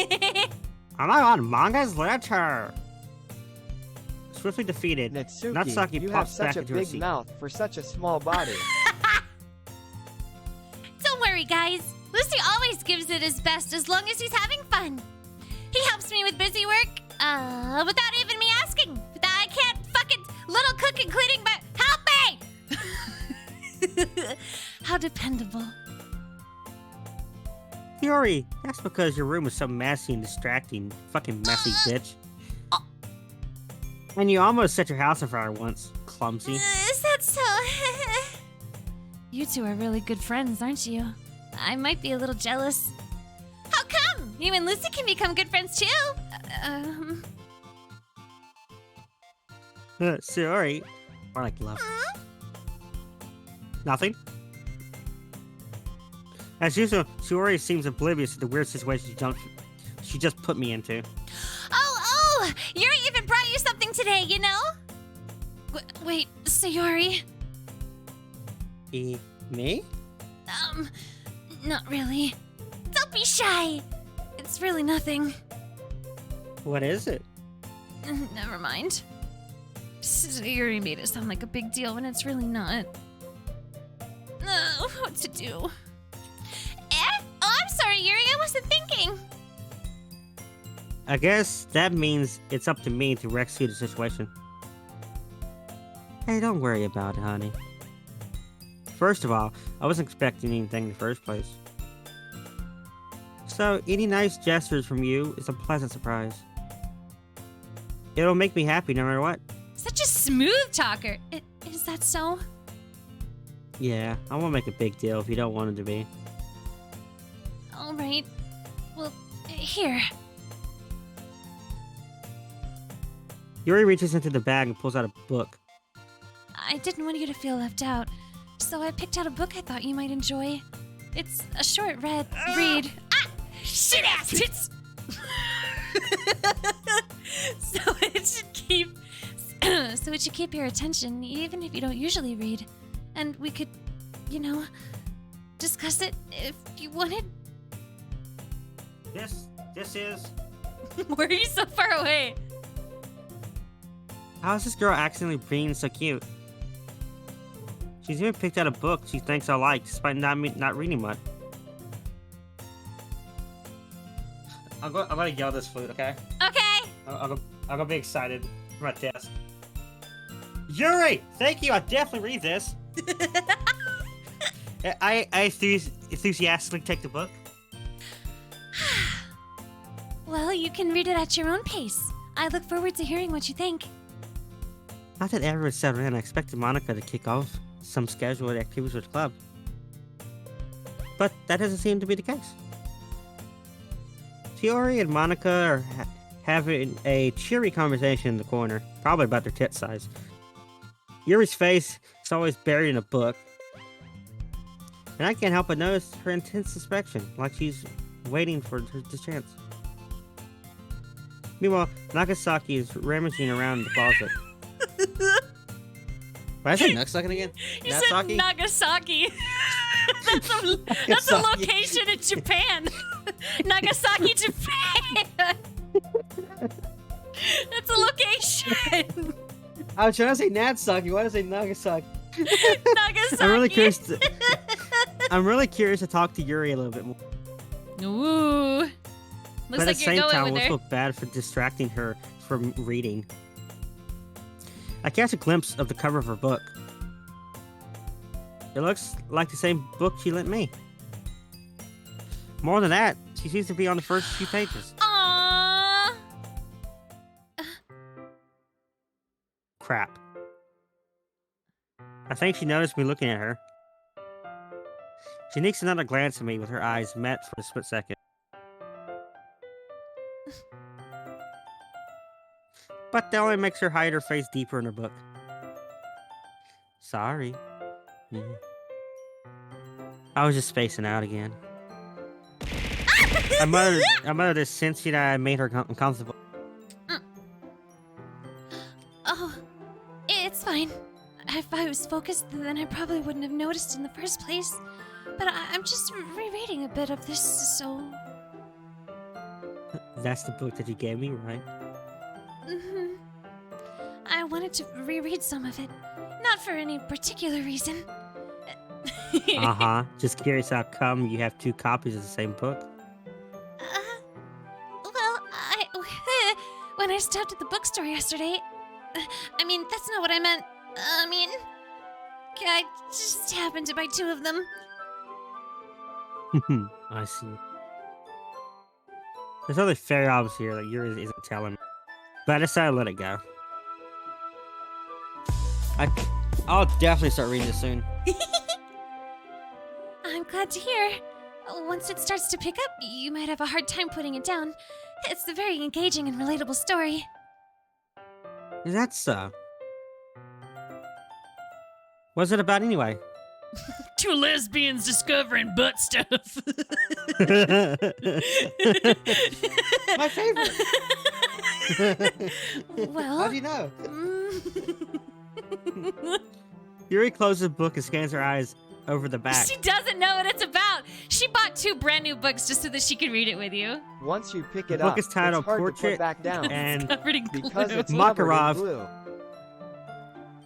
oh my god, manga is literature! Swiftly defeated, Natsuki, Natsaki you have pops such back a into her big seat. mouth for such a small body. Don't worry, guys. Lucy always gives it his best as long as he's having fun. He helps me with busy work, without even me asking. I can't fucking little cook and cleaning, but help me! How dependable. Yuri, that's because your room is so messy and distracting. Fucking messy bitch. And you almost set your house on fire once, clumsy. Is that so? You two are really good friends, aren't you? I might be a little jealous. How come? You and Lucy can become good friends too. Sorry. Or like love. Nothing? As usual, she already seems oblivious to the weird situation she just put me into. Oh, Yuri even brought you something today, you know? Wait, Sayori? Me? Not really. Don't be shy. It's really nothing. What is it? Never mind. Sayori made it sound like a big deal when it's really not. What to do? Oh, I'm sorry, Yuri. I wasn't thinking. I guess that means it's up to me to rescue the situation. Hey, don't worry about it, honey. First of all, I wasn't expecting anything in the first place. So, any nice gestures from you is a pleasant surprise. It'll make me happy no matter what. Such a smooth talker. Is that so? Yeah, I won't make a big deal if you don't want it to be. All right. Well, here. Yuri reaches into the bag and pulls out a book. I didn't want you to feel left out, so I picked out a book I thought you might enjoy. It's a short read. Shit ass tits! So it should keep your attention, even if you don't usually read. And we could, discuss it if you wanted. This is... Why are you so far away? How is this girl accidentally being so cute? She's even picked out a book she thinks I like, despite not reading much. I'm gonna yell this flute, okay? Okay. I'm gonna be excited for my test. Yuri! Thank you, I'll definitely read this. I enthusiastically take the book. Well, you can read it at your own pace. I look forward to hearing what you think. Not that everyone settled in, I expected Monica to kick off some scheduled activities with the club. But that doesn't seem to be the case. Shiori and Monica are having a cheery conversation in the corner, probably about their tit size. Yuri's face is always buried in a book, and I can't help but notice her intense inspection, like she's waiting for the chance. Meanwhile, Nagasaki is rummaging around the closet. Why is it Nagasaki again? You said Nagasaki. That's a location in Japan. Nagasaki, Japan. That's a location. I was trying to say Natsaki. Why did I say Nagasaki? Nagasaki. I'm really curious to talk to Yuri a little bit more. Ooh. Looks but at like the you're same going time, with I her. feel bad for distracting her from reading. I catch a glimpse of the cover of her book. It looks like the same book she lent me. More than that, she seems to be on the first few pages. Aww. Crap. I think she noticed me looking at her. She sneaks another glance at me with her eyes met for a split second. But that only makes her hide her face deeper in her book. Sorry. I was just spacing out again. I muttered this since I made her uncomfortable. Oh, it's fine. If I was focused, then I probably wouldn't have noticed in the first place. But I'm just rereading a bit of this, so... That's the book that you gave me, right? Mm-hmm. I wanted to reread some of it. Not for any particular reason. Uh-huh. Just curious how come you have two copies of the same book? Well, when I stopped at the bookstore yesterday... that's not what I meant. I just happened to buy two of them. I see. There's something very obvious here that yours isn't telling me. But I decided to let it go. I'll definitely start reading this soon. I'm glad to hear. Once it starts to pick up, you might have a hard time putting it down. It's a very engaging and relatable story. Is that so? What's it about anyway? Two lesbians discovering butt stuff. My favorite. Well, How do you know? mm. Yuri closes the book and scans her eyes over the back. She doesn't know what it's about. She bought 2 brand new books just so that she could read it with you. Once you pick The it book up, is titled it's hard to Portrait put back down. and Covered in glue. because it's covered in Makarov. glue.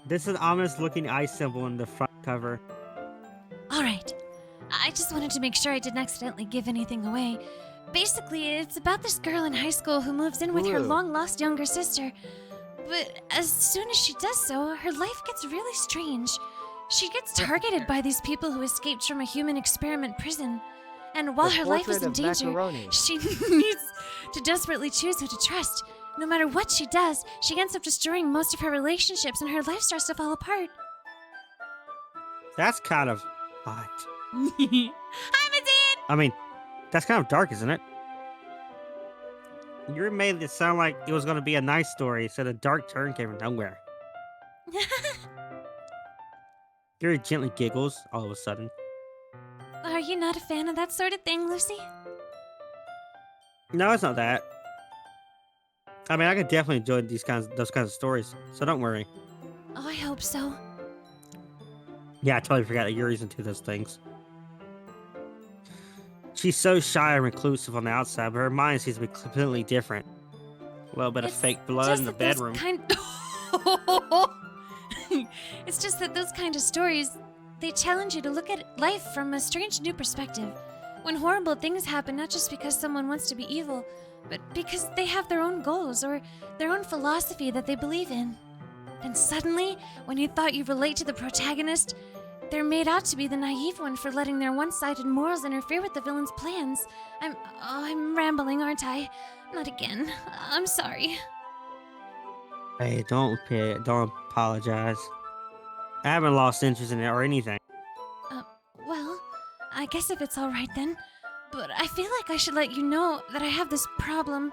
This is an ominous-looking eye symbol in the front cover. All right. I just wanted to make sure I didn't accidentally give anything away. Basically, it's about this girl in high school who moves in with her Blue. long-lost younger sister. But as soon as she does so, her life gets really strange. She gets targeted by these people who escaped from a human experiment prison. And while The her life is portrait in of danger, macaroni. she needs to desperately choose who to trust. No matter what she does, she ends up destroying most of her relationships and her life starts to fall apart. That's kind of hot. Hi, Medine! I mean, that's kind of dark, isn't it? You made it sound like it was going to be a nice story, so the dark turn came from nowhere. Yuri gently giggles all of a sudden. Are you not a fan of that sort of thing, Lucy? No, it's not that. I mean, I could definitely enjoy those kinds of stories, so don't worry. Oh, I hope so. Yeah, I totally forgot that Yuri's into those things. She's so shy and reclusive on the outside, but her mind seems to be completely different. A little bit of It's fake blood just in the that those bedroom. It's just that those kind of stories, they challenge you to look at life from a strange new perspective. When horrible things happen, not just because someone wants to be evil, but because they have their own goals or their own philosophy that they believe in. And suddenly, when you thought you relate to the protagonist, they're made out to be the naive one for letting their one-sided morals interfere with the villain's plans. I'm rambling, aren't I? Not again. I'm sorry. Hey, don't apologize. I haven't lost interest in it or anything. Well, I guess if it's alright then. But I feel like I should let you know that I have this problem.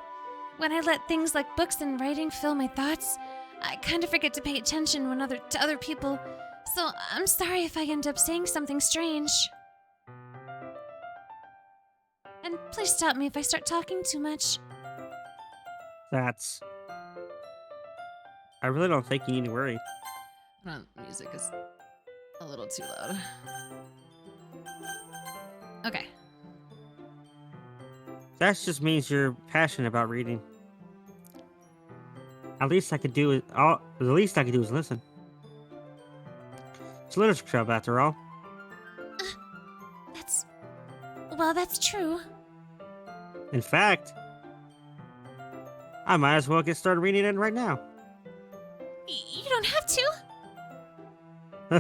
When I let things like books and writing fill my thoughts, I kind of forget to pay attention to other people. So I'm sorry if I end up saying something strange. And please stop me if I start talking too much. I really don't think you need to worry. Music is a little too loud. Okay. That just means you're passionate about reading. The least I could do is listen. It's a literature club after all. That's true. In fact, I might as well get started reading it right now. You don't have to. Two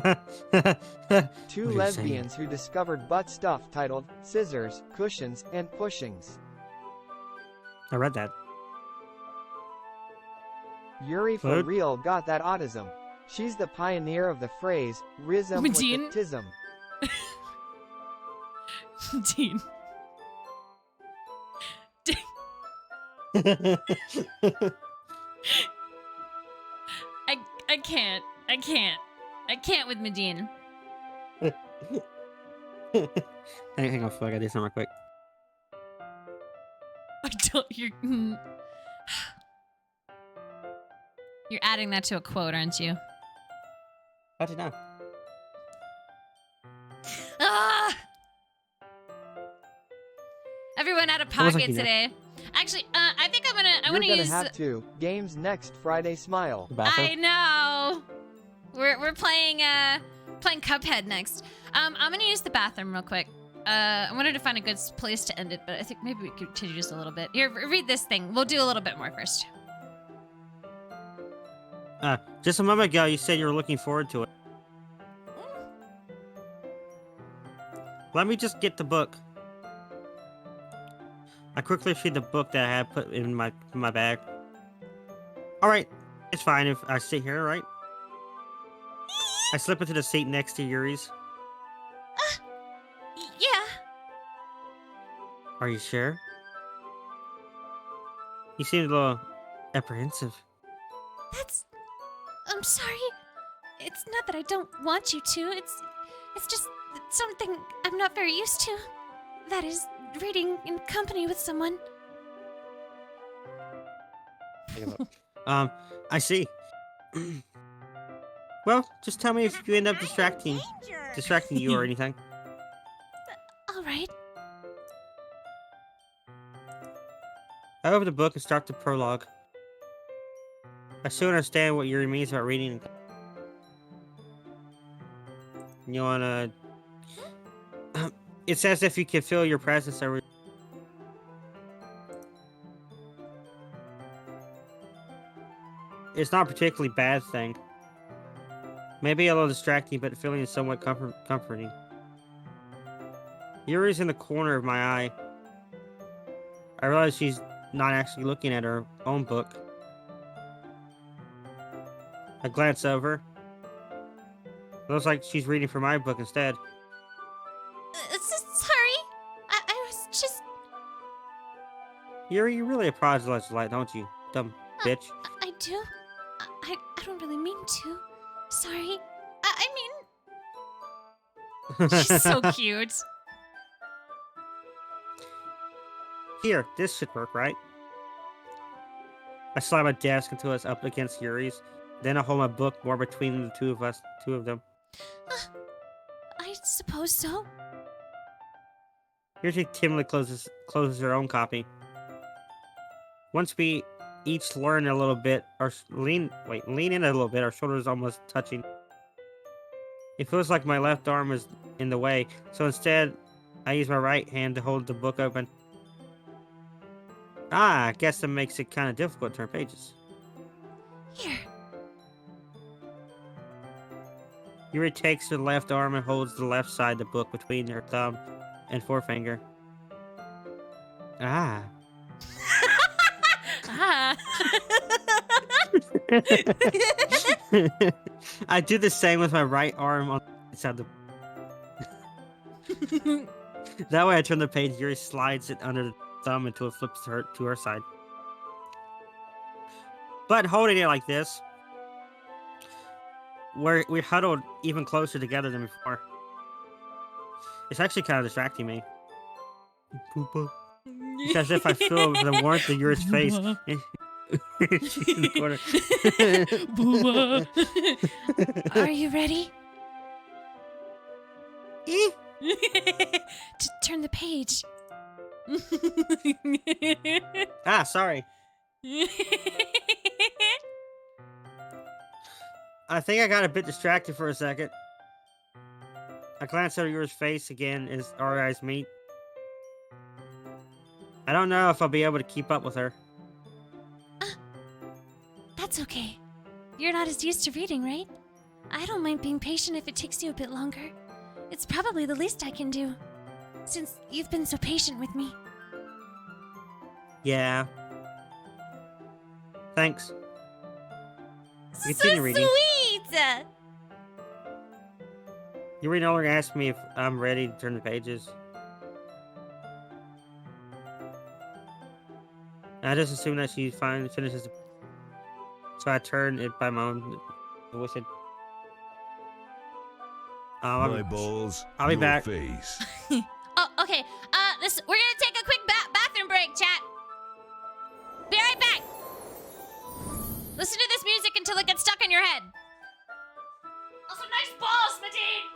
What are you lesbians who discovered butt stuff titled Scissors, Cushions, and Pushings. I read that. Yuri for What? real got that autism. She's the pioneer of the phrase, "Rism with the Medine? tism." Dean. I can't. I can't with Medine. Hang on, I gotta do something real quick. I don't. You're adding that to a quote, aren't you? How'd you know? Ah! Everyone out of What was I pocket thinking? today. Actually, I think I You're want to gonna use. have to. Games next Friday. Smile. The bathroom? I know. We're playing Cuphead next. I'm gonna use the bathroom real quick. I wanted to find a good place to end it, but I think maybe we could continue just a little bit. Here, read this thing. We'll do a little bit more first. Just a moment ago, you said you were looking forward to it. Let me just get the book. I quickly retrieved the book that I had put in my bag. Alright, it's fine if I sit here, right? I slip into the seat next to Yuri's. Yeah. Are you sure? You seemed a little apprehensive. I'm sorry. It's not that I don't want you to. It's It's just something I'm not very used to. That is, reading in company with someone. I see. Well, just tell me if you end up distracting you or anything. All right. I open the book and start the prologue. I still understand what Yuri means about reading. You wanna... It's as if you can feel your presence every... It's not a particularly bad thing. Maybe a little distracting, but the feeling is somewhat comforting. Yuri's in the corner of my eye. I realize she's not actually looking at her own book. I glance over. It looks like she's reading from my book instead. Sorry. I was just... Yuri, you really apologize a lot, don't you? Dumb bitch. I do? I don't really mean to. Sorry. I mean... She's so cute. Here, this should work, right? I slide my desk until it's up against Yuri's. Then I hold my book more between the two of them. I suppose so. Yuri timidly closes her own copy. Once we each learn a little bit, or lean in a little bit, our shoulders almost touching. It feels like my left arm is in the way, so instead, I use my right hand to hold the book open. I guess that makes it kind of difficult to turn pages. Here. Yuri takes her left arm and holds the left side of the book between her thumb and forefinger. Ah. Ah. I do the same with my right arm on the side of the... That way I turn the page, Yuri slides it under the thumb until it flips to her side. But holding it like this, we're huddled even closer together than before. It's actually kind of distracting me. It's as if I feel the warmth of Yuri's face. She's in the corner. Are you ready? To turn the page. Ah, sorry. I think I got a bit distracted for a second. I glance at Yuri's face again as our eyes meet. I don't know if I'll be able to keep up with her. That's okay. You're not as used to reading, right? I don't mind being patient if it takes you a bit longer. It's probably the least I can do, since you've been so patient with me. Yeah. Thanks. So Continue reading. sweet! Yuri no longer asks me if I'm ready to turn the pages. I just assume that she finally finishes the... So I turn it by my own whistle. My balls, I'll be your back. face. Oh, okay. We're gonna take a quick bathroom break, chat. Be right back. Listen to this music until it gets stuck in your head. Oh, some nice balls, Medine!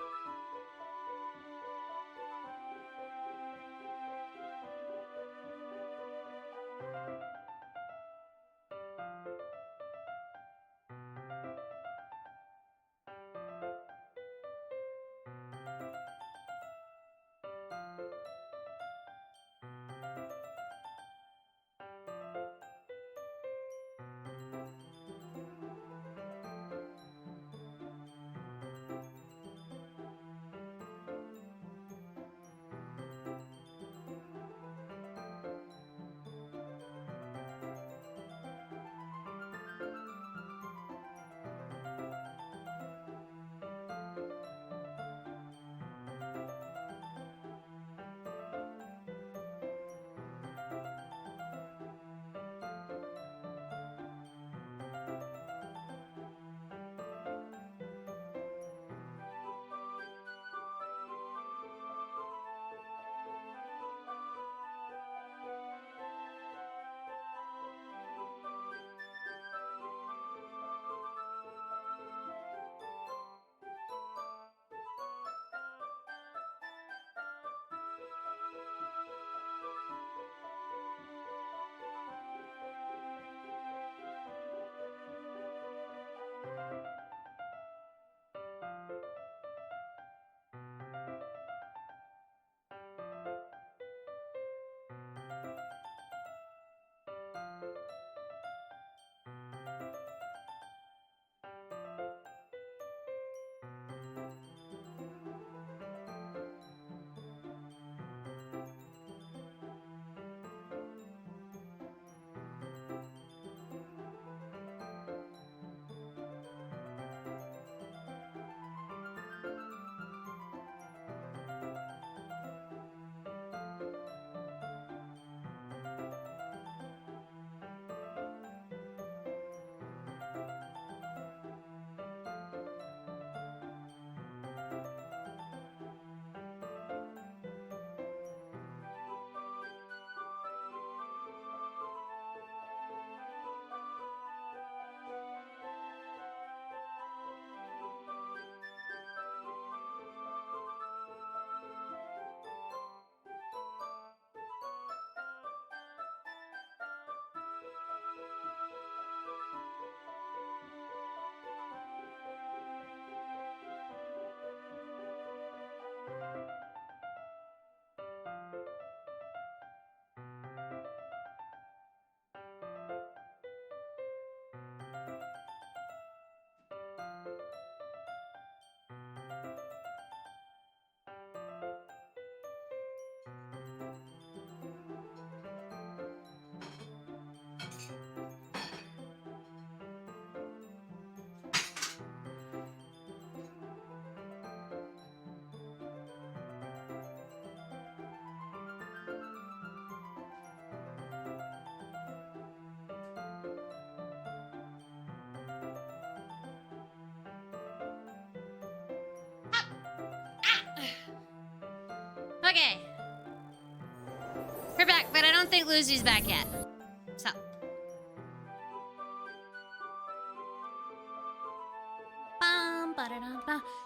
Okay. We're back, but I don't think Lucy's back yet. So.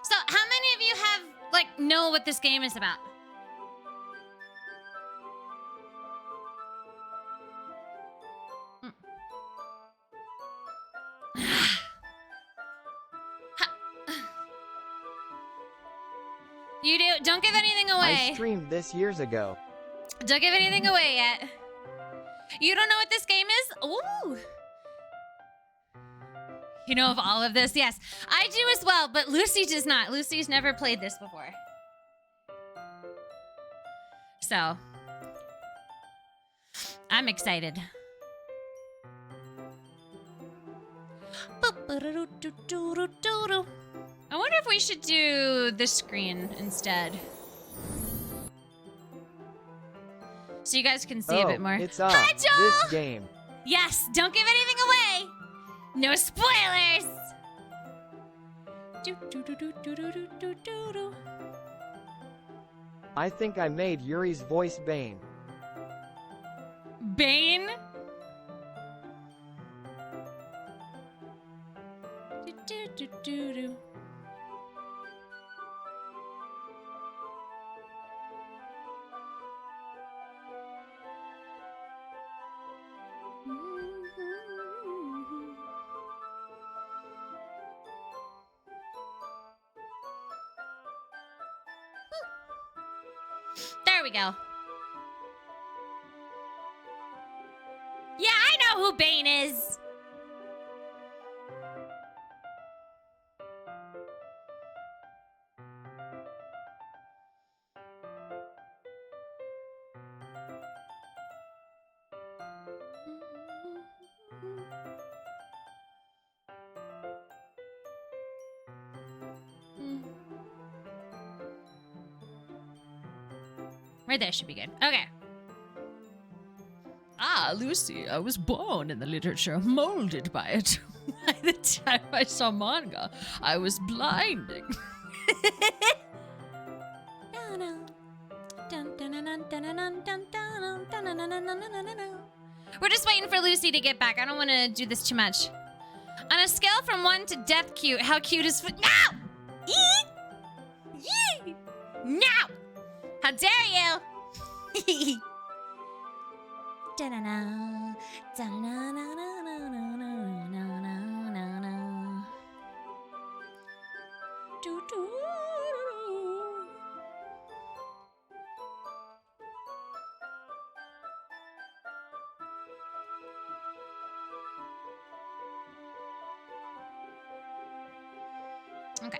So, how many of you have, like, know what this game is about? You do? Don't give anything away. I streamed this years ago. Don't give anything away yet. You don't know what this game is? Ooh. You know of all of this? Yes. I do as well, but Lucy does not. Lucy's never played this before. So, I'm excited. I wonder if we should do this screen instead. So you guys can see a bit more. It's Hi, Joel! this game. Yes, don't give anything away. No spoilers. I think I made Yuri's voice Bane. Bane? There we go. Yeah, I know who Bane is. Right there should be good. Okay. Ah, Lucy, I was born in the literature, molded by it. By the time I saw manga, I was blinding. We're just waiting for Lucy to get back. I don't want to do this too much. On a scale from 1 to death cute, how cute is... No! No! How dare you! Okay.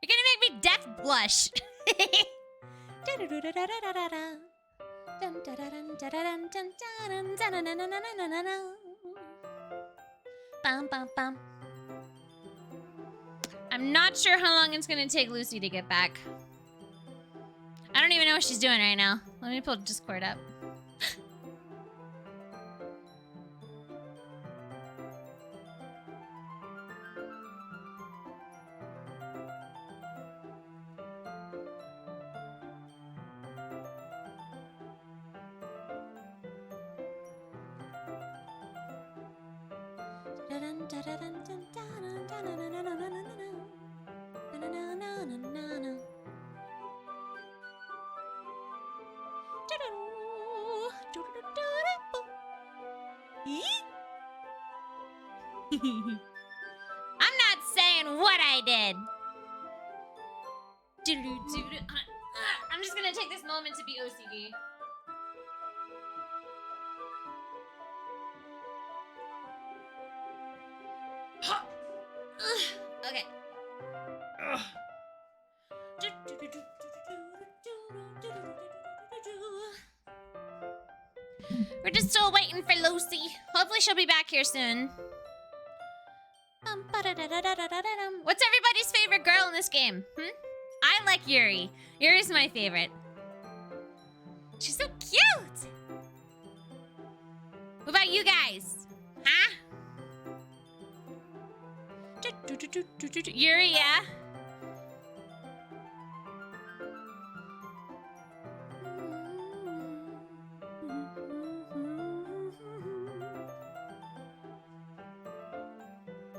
You're gonna make me death blush. I'm not sure how long it's gonna take Lucy to get back. I don't even know what she's doing right now. Let me pull Discord up. I'm not saying what I did. I'm just gonna take this moment to be OCD. Okay. We're just still waiting for Lucy. Hopefully she'll be back here soon. What's everybody's favorite girl in this game? I like Yuri. Yuri's my favorite. She's so cute. What about you guys? Huh? Yuri, yeah?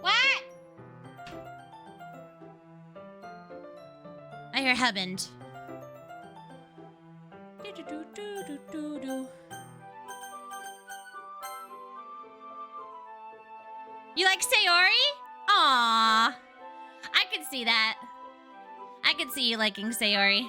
What? I hear husband. You like Sayori? Aww. I can see that. I can see you liking Sayori.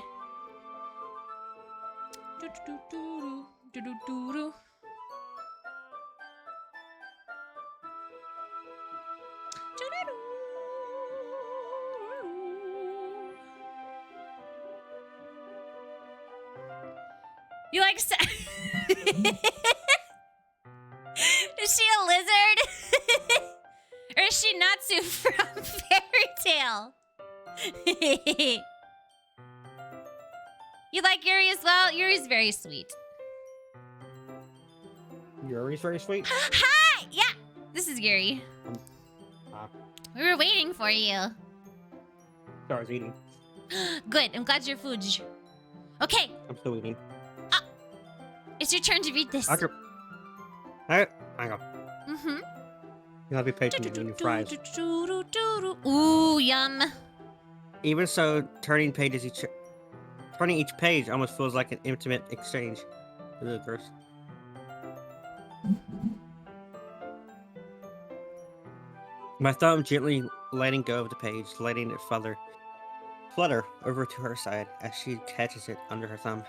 You like Is she a lizard? Or is she Natsu from Fairy Tail? You like Yuri as well? Yuri's very sweet. Yuri's very sweet. Hi! Yeah, this is Yuri. Ah. We were waiting for you. Sorry, I was eating. Good, I'm glad you're food. Okay, I'm still eating. it's your turn to read this. Alright, hang on. Mm-hmm. You'll have to be patient with your fries. Ooh, yum. Even so, turning each page almost feels like an intimate exchange. Ugh, gross. My thumb gently letting go of the page, letting it flutter over to her side as she catches it under her thumb.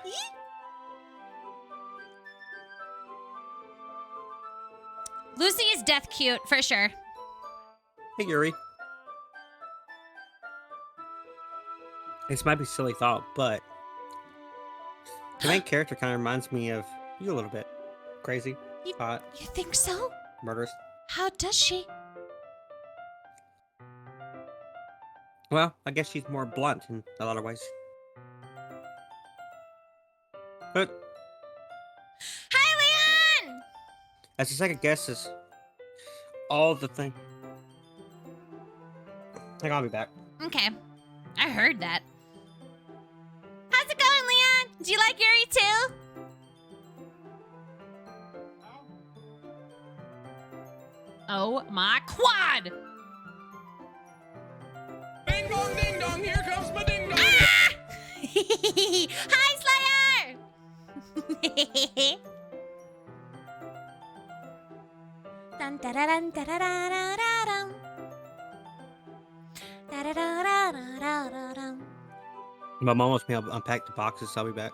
Lucy is death cute, for sure. Hey, Yuri. This might be a silly thought, but the main character kind of reminds me of you a little bit. Crazy, hot, You think so? murderous. How does she? Well, I guess she's more blunt in a lot of ways. But Hi, Leon! as a second guess is all the thing. Hang on, I'll be back. Okay, I heard that. How's it going, Leon? Do you like Yuri too? Oh my quad! Ding dong, ding dong, here comes my ding dong. Ah! Hi, Slayer! Dun, da-da-dun, da-da-da-da-da-dum. Da-da-da-da-da-da-dum. My mom wants me to unpack the boxes, so I'll be back.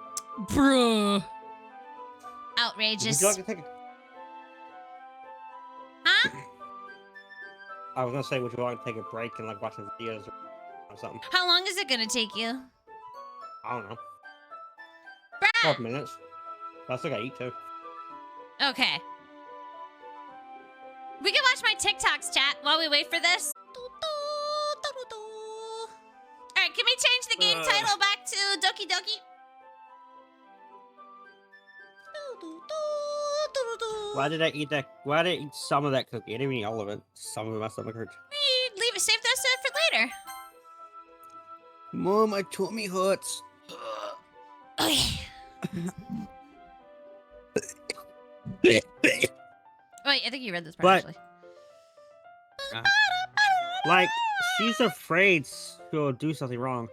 Bruh. Outrageous. Would you like to take a... Huh? I was gonna say, would you like to take a break and like watch some videos or something? How long is it gonna take you? I don't know. Bruh! 12 minutes. But I still gotta eat too. Okay. We can watch my TikToks, chat, while we wait for this. Alright, can we change the game title back to Doki Doki? Why did I eat that? Why did I eat some of that cookie? I didn't eat all of it. Some of it, my stomach hurts. Leave it, save those for later. Mom, my tummy hurts. Okay. Wait, I think you read this part What? actually. Like, she's afraid she'll do something wrong.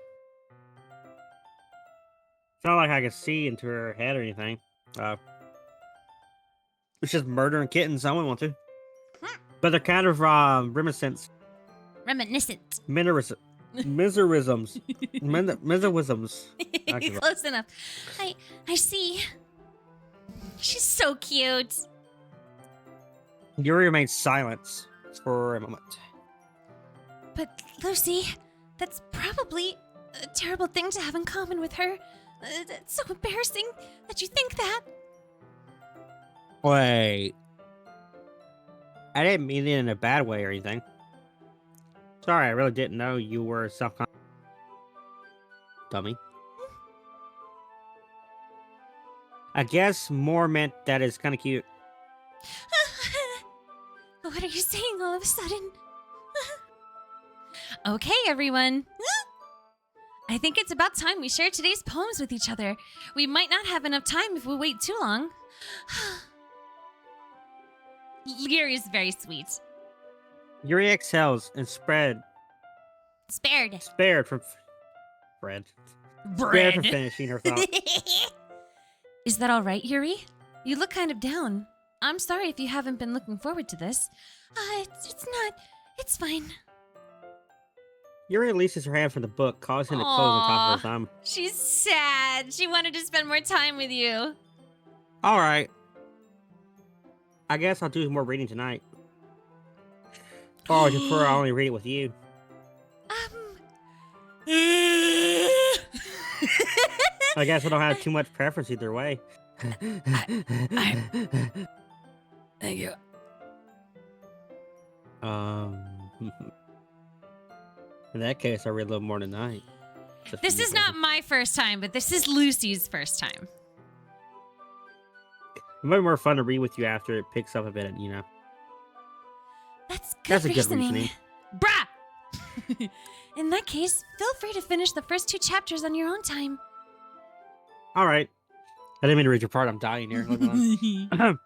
It's not like I can see into her head or anything. It's just murdering kittens. I wouldn't want to. But they're kind of reminiscent. Reminiscent. Miserisms. Miserisms. Close enough. I see. She's so cute. Yuri remains silent for a moment. But Lucy, that's probably a terrible thing to have in common with her. It's so embarrassing that you think that. Wait. I didn't mean it in a bad way or anything. Sorry, I really didn't know you were self-conscious. Dummy. I guess more meant that it's kind of cute. What are you saying all of a sudden? Okay, everyone. I think it's about time we share today's poems with each other. We might not have enough time if we wait too long. Yuri is very sweet. Yuri exhales and spared from finishing her thought. Is that all right, Yuri? You look kind of down. I'm sorry if you haven't been looking forward to this. It's not. It's fine. Yuri releases her hand from the book, causing it to close on top of her thumb. She's sad. She wanted to spend more time with you. All right. I guess I'll do more reading tonight. Or would you prefer I only read it with you? I guess I don't have too much preference either way. Thank you. In that case, I read a little more tonight. This is not my first time, but this is Lucy's first time. It might be more fun to read with you after it picks up a bit, you know. That's good a good reasoning. Bruh! In that case, feel free to finish the first 2 chapters on your own time. All right. I didn't mean to read your part. I'm dying here. Hold on.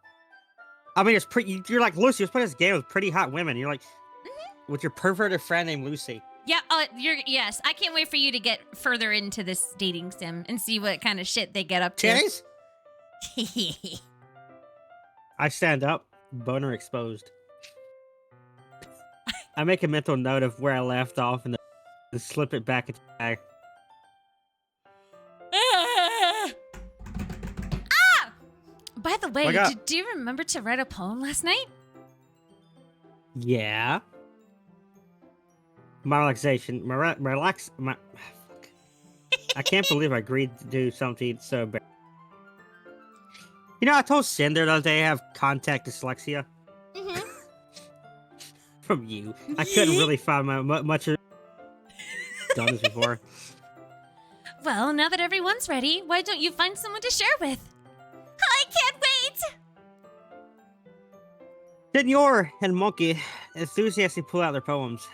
I mean, it's pretty. You're like Lucy. Let's play this game with pretty hot women. You're like with your perverted friend named Lucy. Yeah. Yes. I can't wait for you to get further into this dating sim and see what kind of shit they get up to. Titties? I stand up, boner exposed. I make a mental note of where I left off and then slip it back into the bag. By the way, Wake up. do you remember to write a poem last night? Yeah. My relaxation. Fuck. I can't believe I agreed to do something so bad. You know, I told Cinder the other day I have contact dyslexia. Mm-hmm. From you. I couldn't really find much of done this before. Well, now that everyone's ready, why don't you find someone to share with? I can't wait! Senor and Monkey enthusiastically pull out their poems.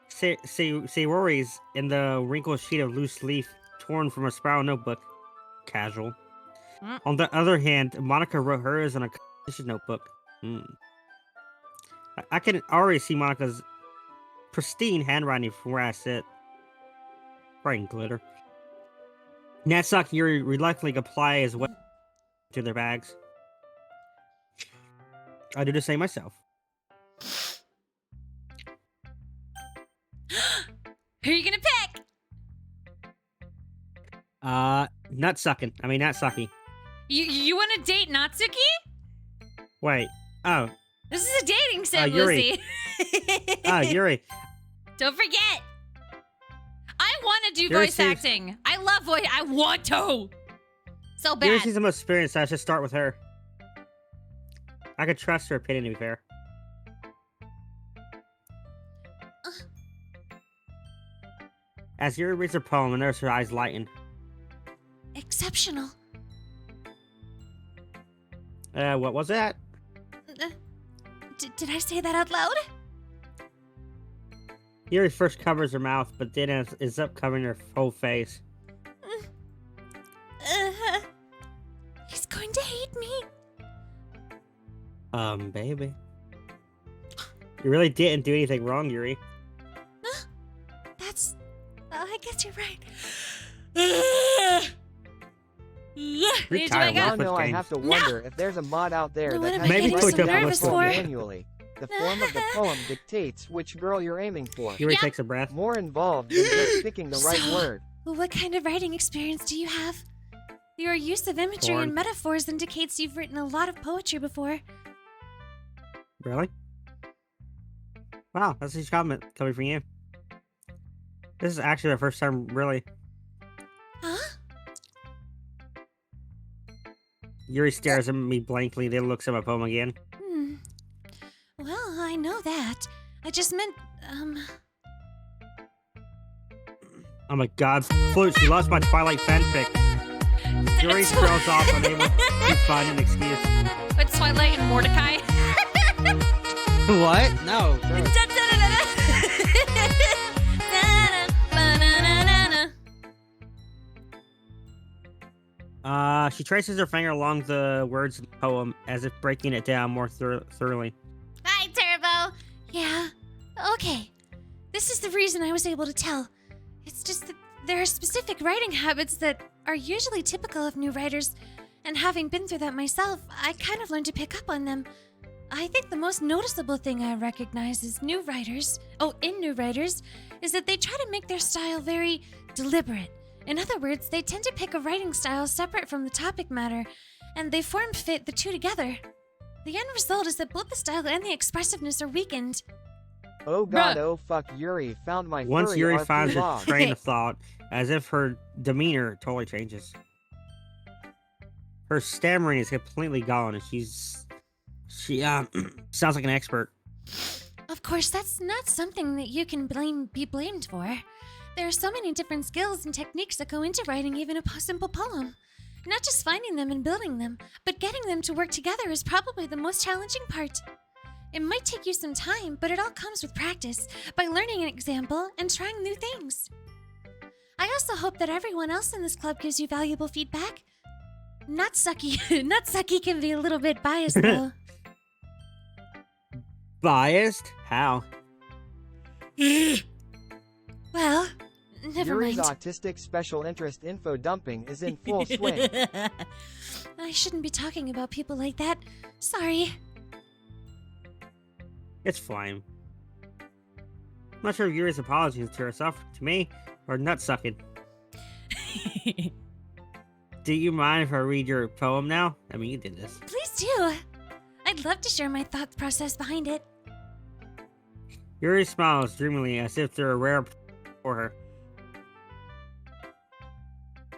See Rory's in the wrinkled sheet of loose leaf torn from a spiral notebook. Casual. On the other hand, Monica wrote hers in a composition notebook. I can already see Monica's pristine handwriting from where I sit. Writing glitter. Natsuki and Yuri reluctantly apply as well to their bags. I do the same myself. Who are you gonna pick? Natsuki. You want to date Natsuki? Wait. Oh. This is a dating sim, Yuri. Lucy. Yuri. Don't forget. I want to do Yuri voice seems- acting. I love voice. I want to. So bad. Yuri seems the most experienced, so I should start with her. I could trust her opinion, to be fair. As Yuri reads her poem, I notice her eyes lighten. Exceptional. What was that? Did I say that out loud? Yuri first covers her mouth, but then is up covering her whole face. He's going to hate me. Baby. You really didn't do anything wrong, Yuri. That's... I guess you're right. You're Need to tired, wake Let's up. switch Now I games. have to wonder if there's a mod out there No, what that am has I Maybe to getting write so the nervous poem for? manually. The form of the poem dictates which girl you're aiming for. Yuri Yeah. takes a breath. More involved than just picking the right So- word. What kind of writing experience do you have? Your use of imagery Porn. and metaphors indicates you've written a lot of poetry before. Really? Wow, that's a huge comment coming from you. This is actually the first time, really. Huh? Yuri stares at me blankly, then looks at my poem again. Well, I know that. I just meant, Oh my god, Flute, she lost my Twilight fanfic. Yuri scrolls off, unable to find an excuse. But Twilight and Mordecai. What? No. She traces her finger along the words of the poem as if breaking it down more thoroughly. Hi, Turbo. Yeah. Okay. This is the reason I was able to tell. It's just that there are specific writing habits that are usually typical of new writers, and having been through that myself, I kind of learned to pick up on them. I think the most noticeable thing I recognize in new writers, is that they try to make their style very deliberate. In other words, they tend to pick a writing style separate from the topic matter, and they fit the two together. The end result is that both the style and the expressiveness are weakened. Oh god, oh fuck, Yuri found my Once furry Yuri RP finds her log. train of thought, as if her demeanor totally changes. Her stammering is completely gone, and she sounds like an expert. Of course, that's not something that you can be blamed for. There are so many different skills and techniques that go into writing even a simple poem. Not just finding them and building them, but getting them to work together is probably the most challenging part. It might take you some time, but it all comes with practice, by learning an example and trying new things. I also hope that everyone else in this club gives you valuable feedback. Not sucky. Not sucky can be a little bit biased, though. Biased? How? Well, never Yuri's mind. autistic special interest info dumping is in full swing. I shouldn't be talking about people like that. Sorry. It's fine. I'm not sure if Yuri's apologizing to herself, to me, or nut-sucking. Do you mind if I read your poem now? I mean, you did this. Please do. I'd love to share my thought process behind it. Yuri smiles dreamily as if they're a rare for her.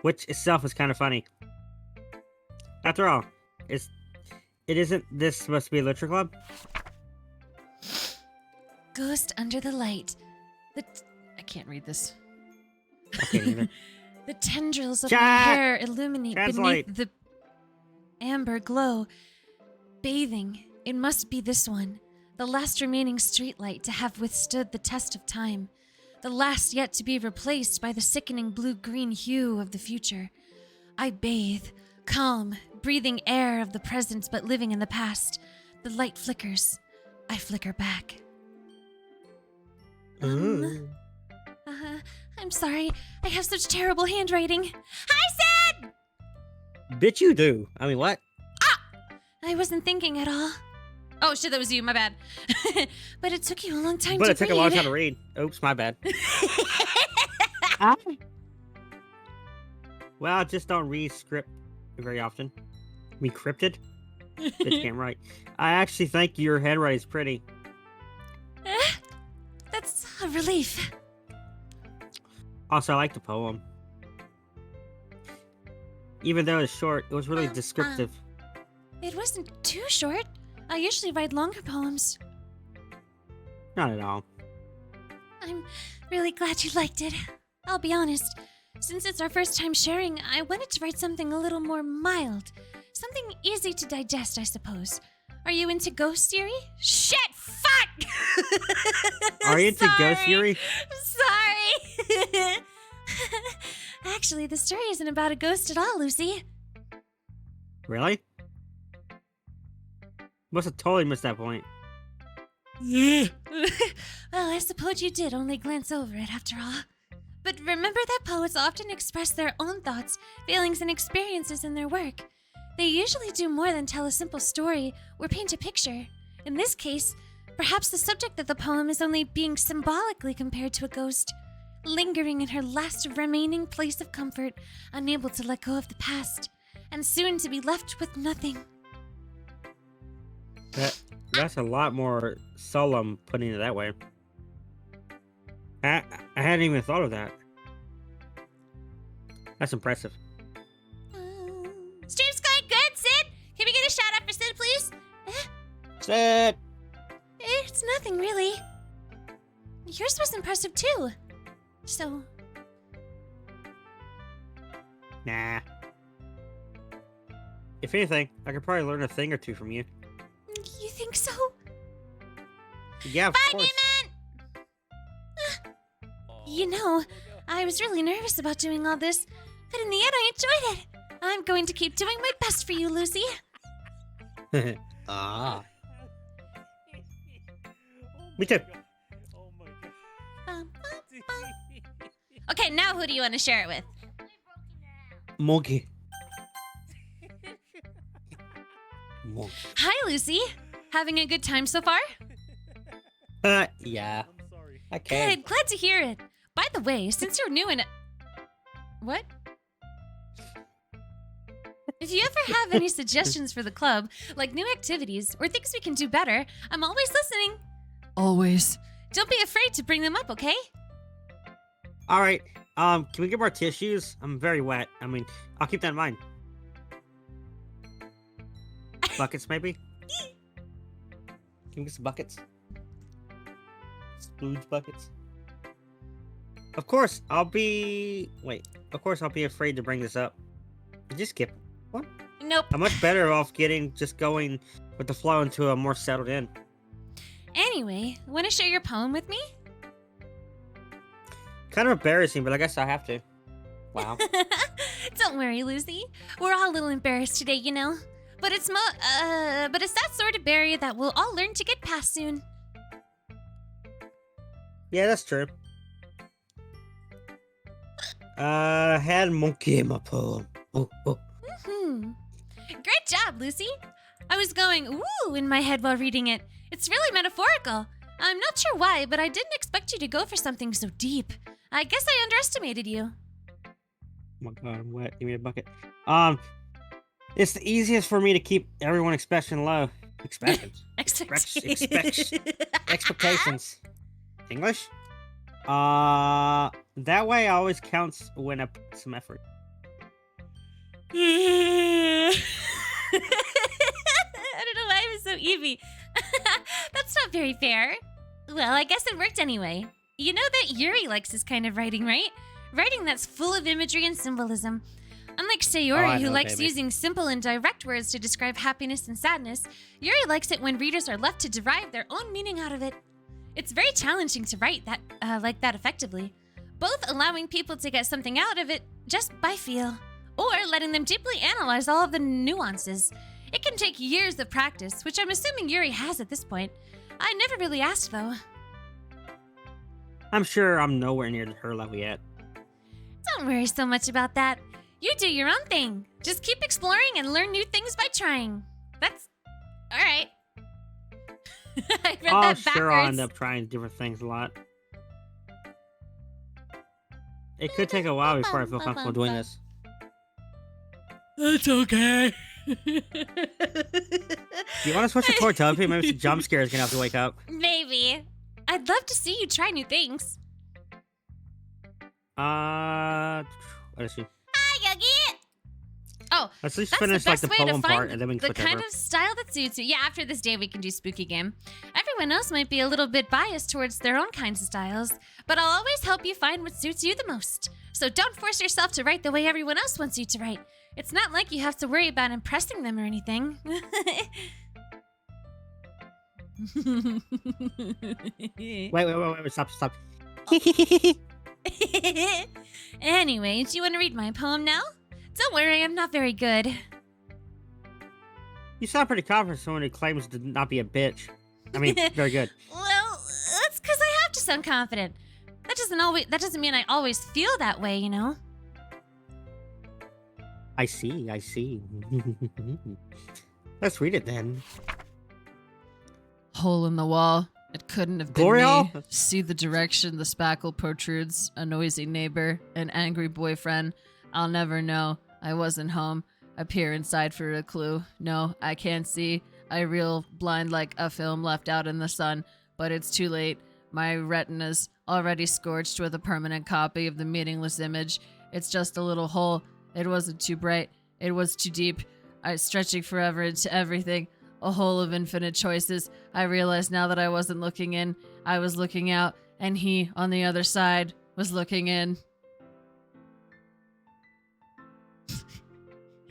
Which itself is kind of funny. After all, it isn't this supposed to be a literature club? Ghost under the light. I can't read this. I can't either. The tendrils of my Chat! hair illuminate Translate. beneath the amber glow. Bathing. It must be this one. The last remaining streetlight to have withstood the test of time. The last yet to be replaced by the sickening blue-green hue of the future. I bathe, calm, breathing air of the present but living in the past. The light flickers. I flicker back. Ooh. I'm sorry. I have such terrible handwriting. Hi, Sid! Bitch, you do. I mean, what? I wasn't thinking at all. Oh, shit, that was you. My bad. But it took you a long time But to it took read. a long time to read. Oops, my bad. Well, I just don't read script very often. I mean, cryptid? Bitch can't write. I actually think your handwriting is pretty. That's a relief. Also, I like the poem. Even though it's short, it was really descriptive. It wasn't too short. I usually write longer poems. Not at all. I'm really glad you liked it. I'll be honest. Since it's our first time sharing, I wanted to write something a little more mild. Something easy to digest, I suppose. Are you into ghosts, Yuri? Shit! Fuck! Are you into Ghost Yuri? Sorry! Actually, the story isn't about a ghost at all, Lucy. Really? Must have totally missed that point. Well, I suppose you did only glance over it after all. But remember that poets often express their own thoughts, feelings, and experiences in their work. They usually do more than tell a simple story or paint a picture. In this case, perhaps the subject of the poem is only being symbolically compared to a ghost, lingering in her last remaining place of comfort, unable to let go of the past, and soon to be left with nothing. That's a lot more solemn putting it that way. I hadn't even thought of that. That's impressive. Stream's going good, Sid! Can we get a shout out for Sid, please? Sid! It's nothing, really. Yours was impressive, too. So... Nah. If anything, I could probably learn a thing or two from you. You think so? Yeah, of Bye, course. Newman! You know, I was really nervous about doing all this, but in the end I enjoyed it. I'm going to keep doing my best for you, Lucy. Ah. Me too. Bum, bum, bum. Okay, now who do you want to share it with? Monkey. Monkey. Hi, Lucy. Having a good time so far? Yeah. Okay. Good, glad to hear it. By the way, since you're new in What? If you ever have any suggestions for the club, like new activities or things we can do better, I'm always listening. Always. Don't be afraid to bring them up, okay? All right. Can we get more tissues? I'm very wet. I mean, I'll keep that in mind. Buckets, maybe? Can we get some buckets? Splooge buckets? Of course, I'll be... Wait. Of course, I'll be afraid to bring this up. Did you skip? What? Nope. I'm much better off just going with the flow into a more settled in. Anyway, want to share your poem with me? Kind of embarrassing, but I guess I have to. Wow. Don't worry, Lucy. We're all a little embarrassed today, you know. But it's that sort of barrier that we'll all learn to get past soon. Yeah, that's true. Had monkey in my poem. Oh, oh. Great job, Lucy. I was going ooh in my head while reading it. It's really metaphorical. I'm not sure why, but I didn't expect you to go for something so deep. I guess I underestimated you. Oh my god, I'm wet. Give me a bucket. It's the easiest for me to keep everyone expectation low. Expectations. English? That way always counts when I put some effort. I don't know why it was so easy. That's not very fair. Well, I guess it worked anyway. You know that Yuri likes this kind of writing, right? Writing that's full of imagery and symbolism. Unlike Sayori, who likes using simple and direct words to describe happiness and sadness, Yuri likes it when readers are left to derive their own meaning out of it. It's very challenging to write that like that effectively, both allowing people to get something out of it just by feel, or letting them deeply analyze all of the nuances. It can take years of practice, which I'm assuming Yuri has at this point. I never really asked, though. I'm sure I'm nowhere near her level yet. Don't worry so much about that. You do your own thing. Just keep exploring and learn new things by trying. That's... alright. I read that backwards. Sure, I'll end up trying different things a lot. It could take a while before I feel comfortable doing this. It's okay. You want to switch to Tortopi? Maybe some jump scares gonna have to wake up. Maybe. I'd love to see you try new things. What is she? Hi, Yogi! Oh, let's at least that's finish the like best the way to poem find part and then we can the switch kind over. of style that suits you. Yeah, after this day we can do spooky game. Everyone else might be a little bit biased towards their own kinds of styles, but I'll always help you find what suits you the most. So don't force yourself to write the way everyone else wants you to write. It's not like you have to worry about impressing them or anything. Wait, stop. Anyway, do you want to read my poem now? Don't worry, I'm not very good. You sound pretty confident for someone who claims to not be a bitch. I mean, very good. Well, that's because I have to sound confident. That doesn't mean I always feel that way, you know? I see. Let's read it then. Hole in the wall. It couldn't have been L'Oreal? me. See the direction the spackle protrudes. A noisy neighbor. An angry boyfriend. I'll never know. I wasn't home. I peer inside for a clue. No, I can't see. I reel blind like a film left out in the sun. But it's too late. My retina's already scorched with a permanent copy of the meaningless image. It's just a little hole. It wasn't too bright. It was too deep. I was stretching forever into everything. A hole of infinite choices. I realized now that I wasn't looking in. I was looking out, and he, on the other side, was looking in.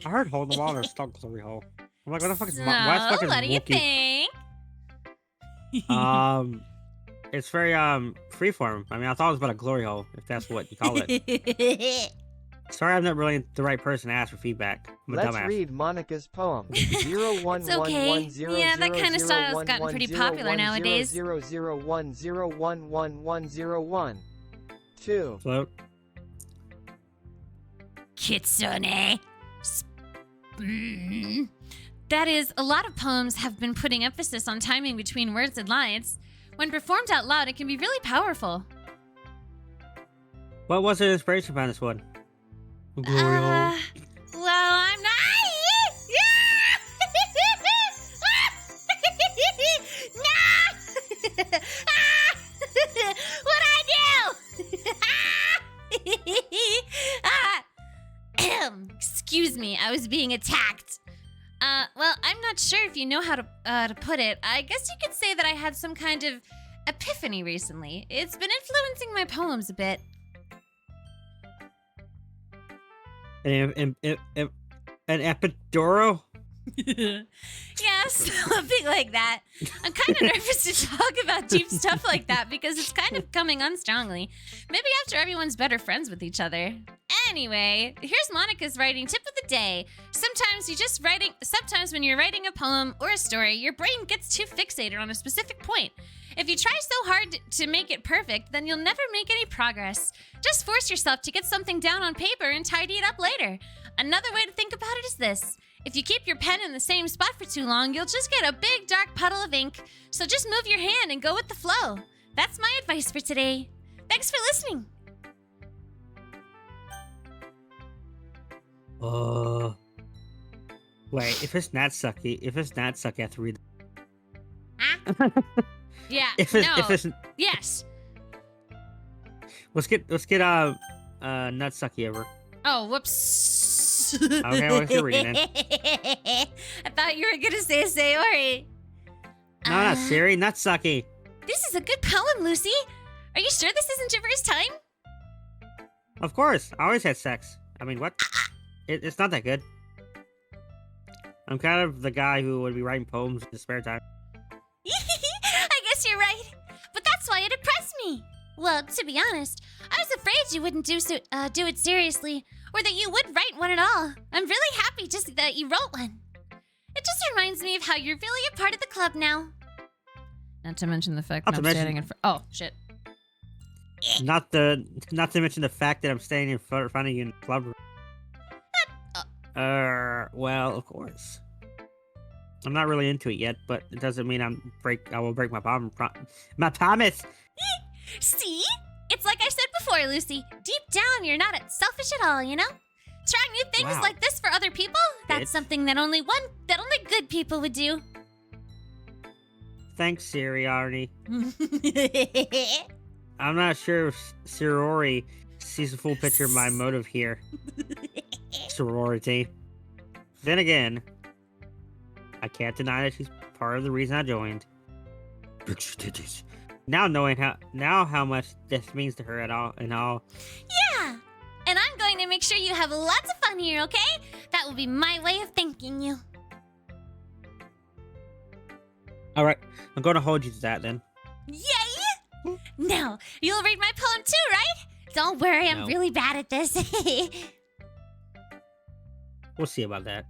I heard hole in the wall or stuck glory hole. I'm like, what the fuck is So, why is fucking what do you Wookie? think? It's very freeform. I mean, I thought it was about a glory hole, if that's what you call it. Sorry, I'm not really the right person to ask for feedback. I'm a Let's dumbass. read Monica's poem. It's okay. Yeah, that kind of style's gotten pretty popular nowadays. 001011101. 2. Float. Kitsune. That is, a lot of poems have been putting emphasis on timing between words and lines. When performed out loud, it can be really powerful. What was the inspiration behind this one? Glory hole. Well, I'm not. No! What'd I do? Excuse me, I was being attacked. Well, I'm not sure if you know how to put it. I guess you could say that I had some kind of epiphany recently. It's been influencing my poems a bit. An epidural? Yeah, something like that. I'm kind of nervous to talk about deep stuff like that because it's kind of coming on strongly. Maybe after everyone's better friends with each other. Anyway, here's Monica's writing tip of the day. Sometimes when you're writing a poem or a story, your brain gets too fixated on a specific point. If you try so hard to make it perfect, then you'll never make any progress. Just force yourself to get something down on paper and tidy it up later. Another way to think about it is this. If you keep your pen in the same spot for too long, you'll just get a big dark puddle of ink. So just move your hand and go with the flow. That's my advice for today. Thanks for listening. Wait, if it's not sucky, I have to read. Huh? Yeah. If it's Yes. let's get not sucky over. Oh, whoops. Okay, well, you're reading it. I thought you were gonna say Sayori. No, not Siri, not sucky. This is a good poem, Lucy. Are you sure this isn't your first time? Of course, I always had sex. I mean, what? It's not that good. I'm kind of the guy who would be writing poems in his spare time. I guess you're right. But that's why it impressed me. Well, to be honest, I was afraid you wouldn't do it seriously, or that you would write one at all. I'm really happy to see that you wrote one. It just reminds me of how you're really a part of the club now. Not to mention the fact Not that to I'm mention- standing in front. Oh shit! Not to mention the fact that I'm standing in front of you in the club room. Well, of course. I'm not really into it yet, but it doesn't mean I will break my promise. See? It's like I said before, Lucy. Deep down, you're not selfish at all, you know? Trying new things Wow. like this for other people? That's Bitch. something that only good people would do. Thanks, Siri, Arnie. I'm not sure if Sorori sees the full picture of my motive here. Sorority. Then again, I can't deny that she's part of the reason I joined. Now knowing how much this means to her and all. Yeah. And I'm going to make sure you have lots of fun here, okay? That will be my way of thanking you. All right, I'm going to hold you to that then. Yay! Now, you'll read my poem too, right? Don't worry, I'm No. really bad at this. We'll see about that.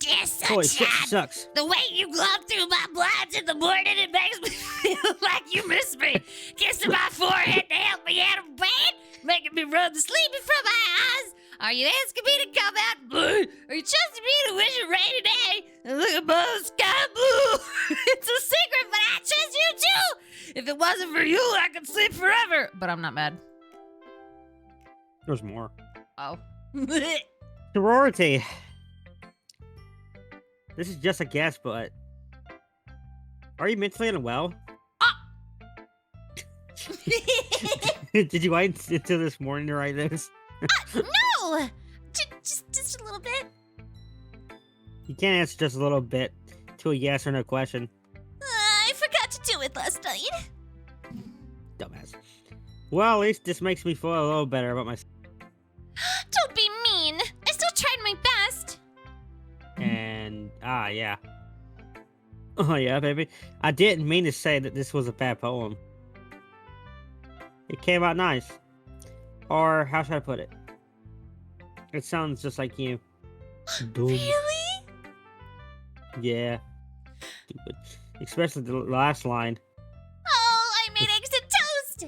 Dear Holy shit, sunshine, she sucks. the way you glove through my blinds in the morning, it makes me feel like you miss me. Kissing my forehead to help me out of bed, making me rub the sleepy from my eyes. Are you asking me to come out and blue? Are you trusting me to wish a rainy day? And look above the sky blue. It's a secret, but I trust you too. If it wasn't for you, I could sleep forever. But I'm not mad. There's more. Oh. Sorority. This is just a guess, but are you mentally unwell? Did you wait until this morning to write this? No, just a little bit. You can't answer just a little bit to a yes or no question. I forgot to do it last night. Dumbass. Well, at least this makes me feel a little better about myself. Don't be mean. I still tried my best. And, yeah. Oh yeah, baby. I didn't mean to say that this was a bad poem. It came out nice. Or how should I put it? It sounds just like you. Boom. Really? Yeah. Stupid. Especially the last line. Oh, I made eggs and toast.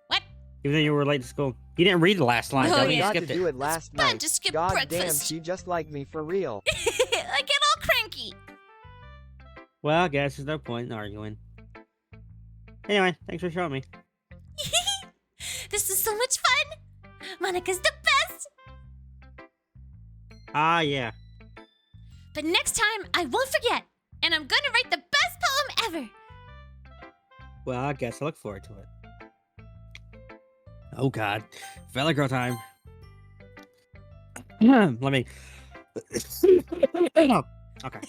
What? Even though you were late to school. You didn't read the last line. Oh, though. I You yeah. got to skipped it. do it last Fun night. to skip God damn, breakfast. she just like me for real. I get all cranky. Well, I guess there's no point in arguing. Anyway, thanks for showing me. This is so much fun. Monica's the best. Ah, yeah. But next time, I won't forget. And I'm gonna write the best poem ever. Well, I guess I look forward to it. Oh, God. Valley Girl time. Let me... Okay.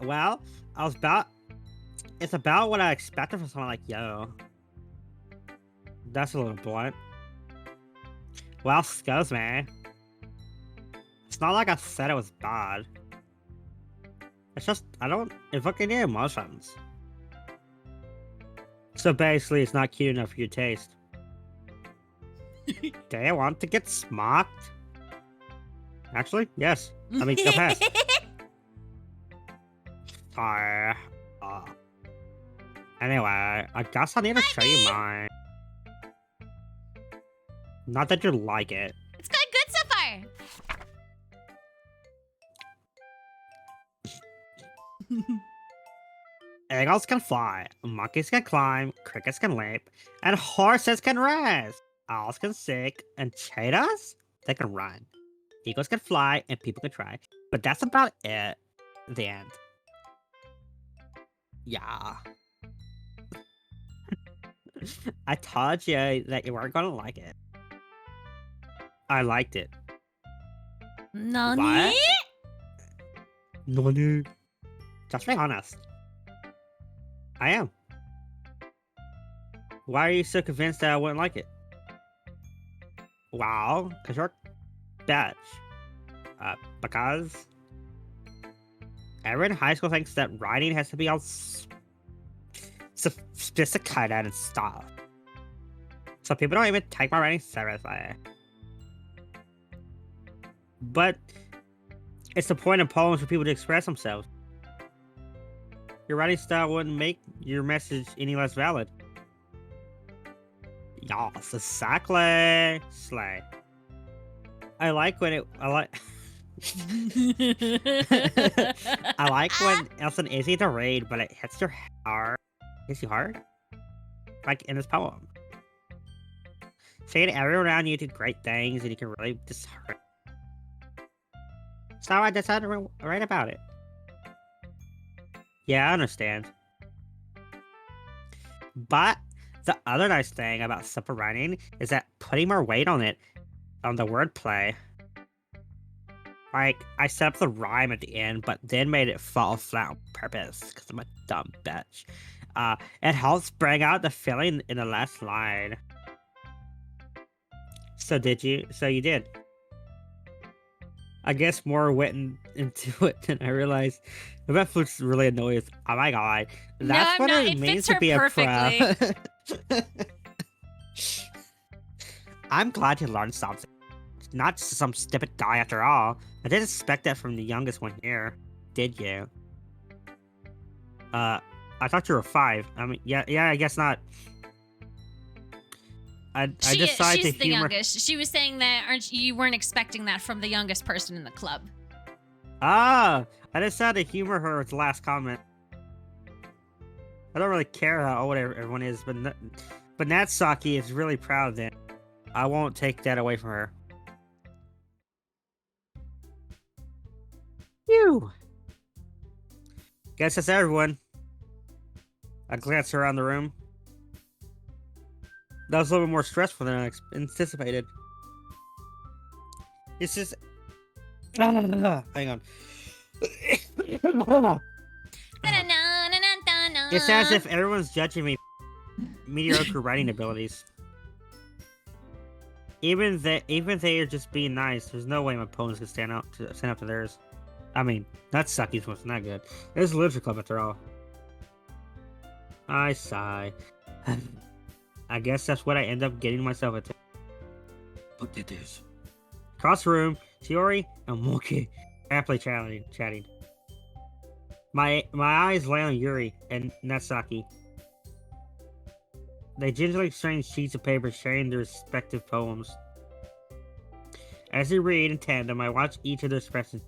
Well, I was about... It's about what I expected from someone like yo. That's a little blunt. Well, excuse me. It's not like I said it was bad. It's just, I don't evoke any emotions. So basically, it's not cute enough for your taste. Do you want to get smocked? Actually, yes. I mean, go past. Sorry. Anyway, I guess I need to show you mine. Not that you like it. It's going good so far. Eagles can fly, monkeys can climb, crickets can leap, and horses can race. Owls can sing, and cheetahs, they can run. Eagles can fly, and people can try. But that's about it. The end. Yeah. I told you that you weren't gonna like it. I liked it. Nani? What? No. Just be honest. I am. Why are you so convinced that I wouldn't like it? Wow, because you're a bitch. Because everyone in high school thinks that writing has to be all sophisticated and stuff. So people don't even take my writing seriously. But it's the point of poems for people to express themselves. Your writing style wouldn't make your message any less valid. Yes, exactly. Slay. I like when I like when it's an easy to read, but it hits your heart. Hits you hard? Like in this poem. Saying everyone around you did great things and you can really dishearten. So I decided to write about it. Yeah, I understand. But the other nice thing about simple writing is that putting more weight on it, on the wordplay. Like, I set up the rhyme at the end, but then made it fall flat on purpose, because I'm a dumb bitch. It helps bring out the feeling in the last line. So you did. I guess more went into it than I realized. I bet Flute's really annoyed. Oh my god. That's No, what I'm not. it It means fits to her be a perfectly. pro. I'm glad you learned something. Not just some stupid guy after all. I didn't expect that from the youngest one here. Did you? I thought you were 5. I mean, yeah, I guess not. I decided She's to the humor. youngest. She was saying that you weren't expecting that from the youngest person in the club. Ah, I decided to humor her with the last comment. I don't really care how old everyone is, but Natsaki is really proud of them. I won't take that away from her. Phew. Guess that's everyone. I glanced around the room. That was a little bit more stressful than I anticipated. It's just... Hang on. It's as if everyone's judging me mediocre writing abilities. Even they are just being nice. There's no way my opponents can stand up to theirs. I mean, that sucky's was not good. It's a literature club after all. I sigh. I guess that's what I end up getting myself into. Look at this. Across the room, Shiori and Moki happily chatting. My eyes lay on Yuri and Natsaki. They gingerly exchange sheets of paper sharing their respective poems. As they read in tandem, I watch each of their expressions.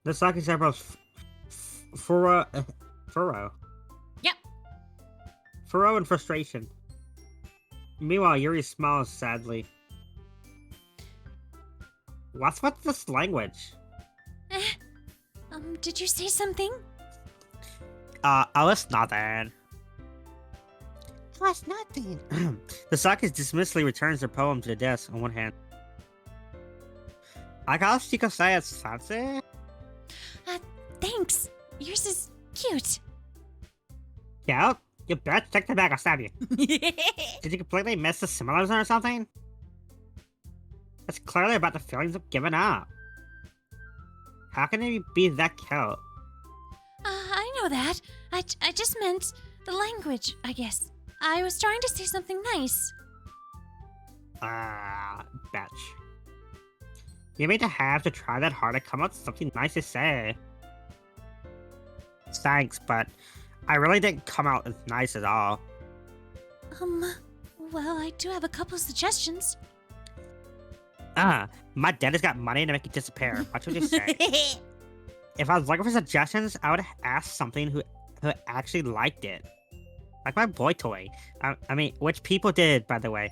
Natsaki's eyebrows furrow. Yep. Furrow and frustration. Meanwhile, Yuri smiles sadly. What's with this language? Did you say something? It's nothing. It's nothing. Natsuki dismissively returns her poem to the desk on one hand. I guess you could say it's fancy. Thanks. Yours is cute. Yeah, you bet. Take the bag, I'll stab you. Did you completely miss the symbolism or something? It's clearly about the feelings of giving up. How can it be that cute? I know that. I just meant the language, I guess. I was trying to say something nice. Bitch. You mean to have to try that hard to come up with something nice to say? Thanks, but I really didn't come out as nice at all. Well, I do have a couple suggestions. My dad has got money to make it disappear. What would you say? If I was looking for suggestions, I would ask something who actually liked it. Like my boy toy. I mean, which people did, by the way.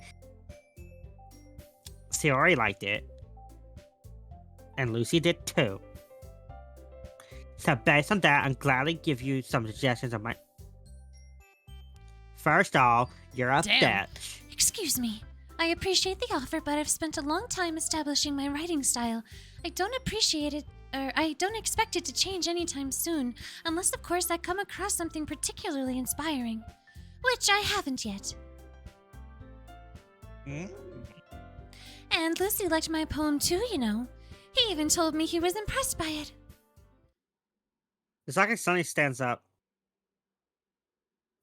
Shiori liked it. And Lucy did too. So based on that, I'll gladly give you some suggestions of my... First off, you're a Damn. bitch. Excuse me. I appreciate the offer, but I've spent a long time establishing my writing style. I don't appreciate it, or I don't expect it to change anytime soon, unless of course I come across something particularly inspiring. Which I haven't yet. And Lucy liked my poem too, you know. He even told me he was impressed by it. Natsuki suddenly stands up.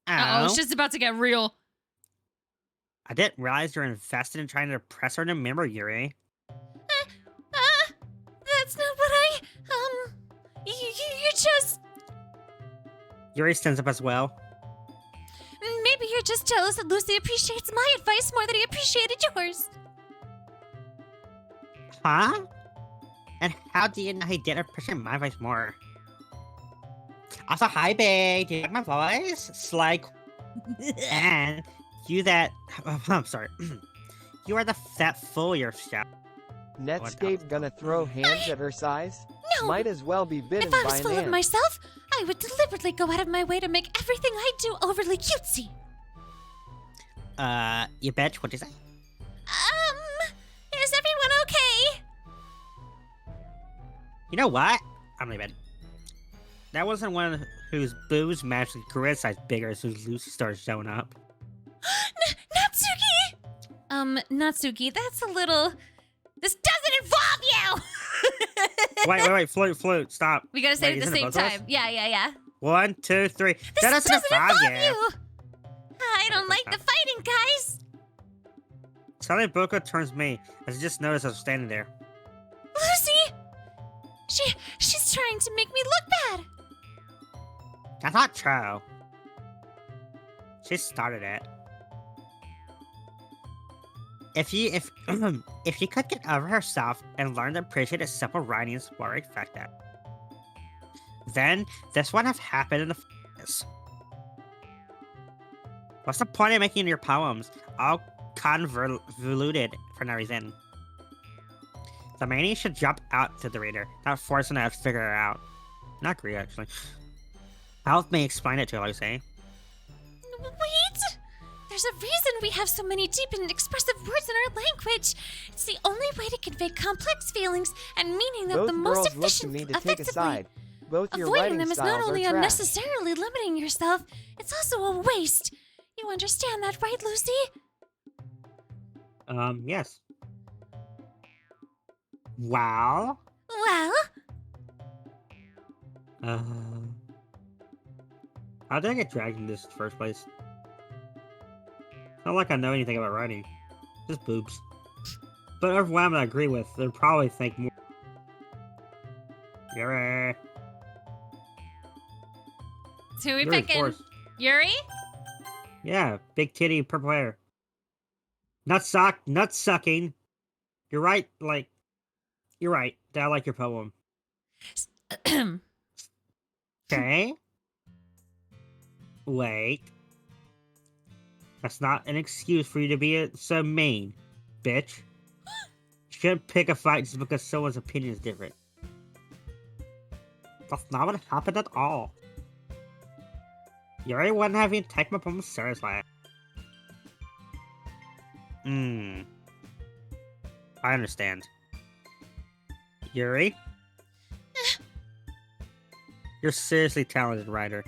Uh-oh, shit's about to get real. I didn't realize you're invested in trying to impress her to remember Yuri. That's not what I, you just... Yuri stands up as well. Maybe you're just jealous that Lucy appreciates my advice more than he appreciated yours. Huh? And how do you know he didn't appreciate my advice more? Also, hi, babe. Do you like my voice? Sly. And you that... I'm sorry. You are the fat fool yourself. Netscape gonna throw hands at her size? No! Might as well be bitten If I by was an full of ant. myself, I would deliberately go out of my way to make everything I do overly cutesy. You bitch, what'd you say? Is everyone okay? You know what? I'm leaving. That wasn't one whose boobs magically grew its size bigger as soon as Lucy started showing up. Natsuki! Natsuki, that's a little... This doesn't involve you! Wait, Flute, stop. We gotta say Wait, it at the isn't same both of us? time. Yeah. 1, 2, 3. This That doesn't involve you. you! I don't like the fighting, guys! Suddenly, Boko turns to me as he just noticed I was standing there. Lucy! She's trying to make me look bad! That's not true. She started it. If she could get over herself and learn to appreciate a simple writings more effective, then this wouldn't have happened in the first place. What's the point of making your poems all convoluted for no reason? The meaning should jump out to the reader, not force them to figure it out. Not agree, actually. Help me explain it to Lucy. Wait! There's a reason we have so many deep and expressive words in our language. It's the only way to convey complex feelings and meaning that Both the most girls look to me to take a effectively. side. Both your Avoiding writing them is styles not only are trash. unnecessarily limiting yourself, it's also a waste. You understand that, right, Lucy? Yes. Wow. Well, How did I get dragged in this first place? Not like I know anything about writing. Just boobs. But overwhelmingly I agree with. They'd probably think more. Yuri. so we Yuri, of picking course. Yuri? Yeah, big titty, purple hair. Nut sucking. You're right, you're right. I like your poem. Okay. Wait. That's not an excuse for you to be so mean, bitch. You shouldn't pick a fight just because someone's opinion is different. That's not what happened at all. Yuri wouldn't have even taken my poem seriously. I understand. Yuri? You're a seriously talented writer.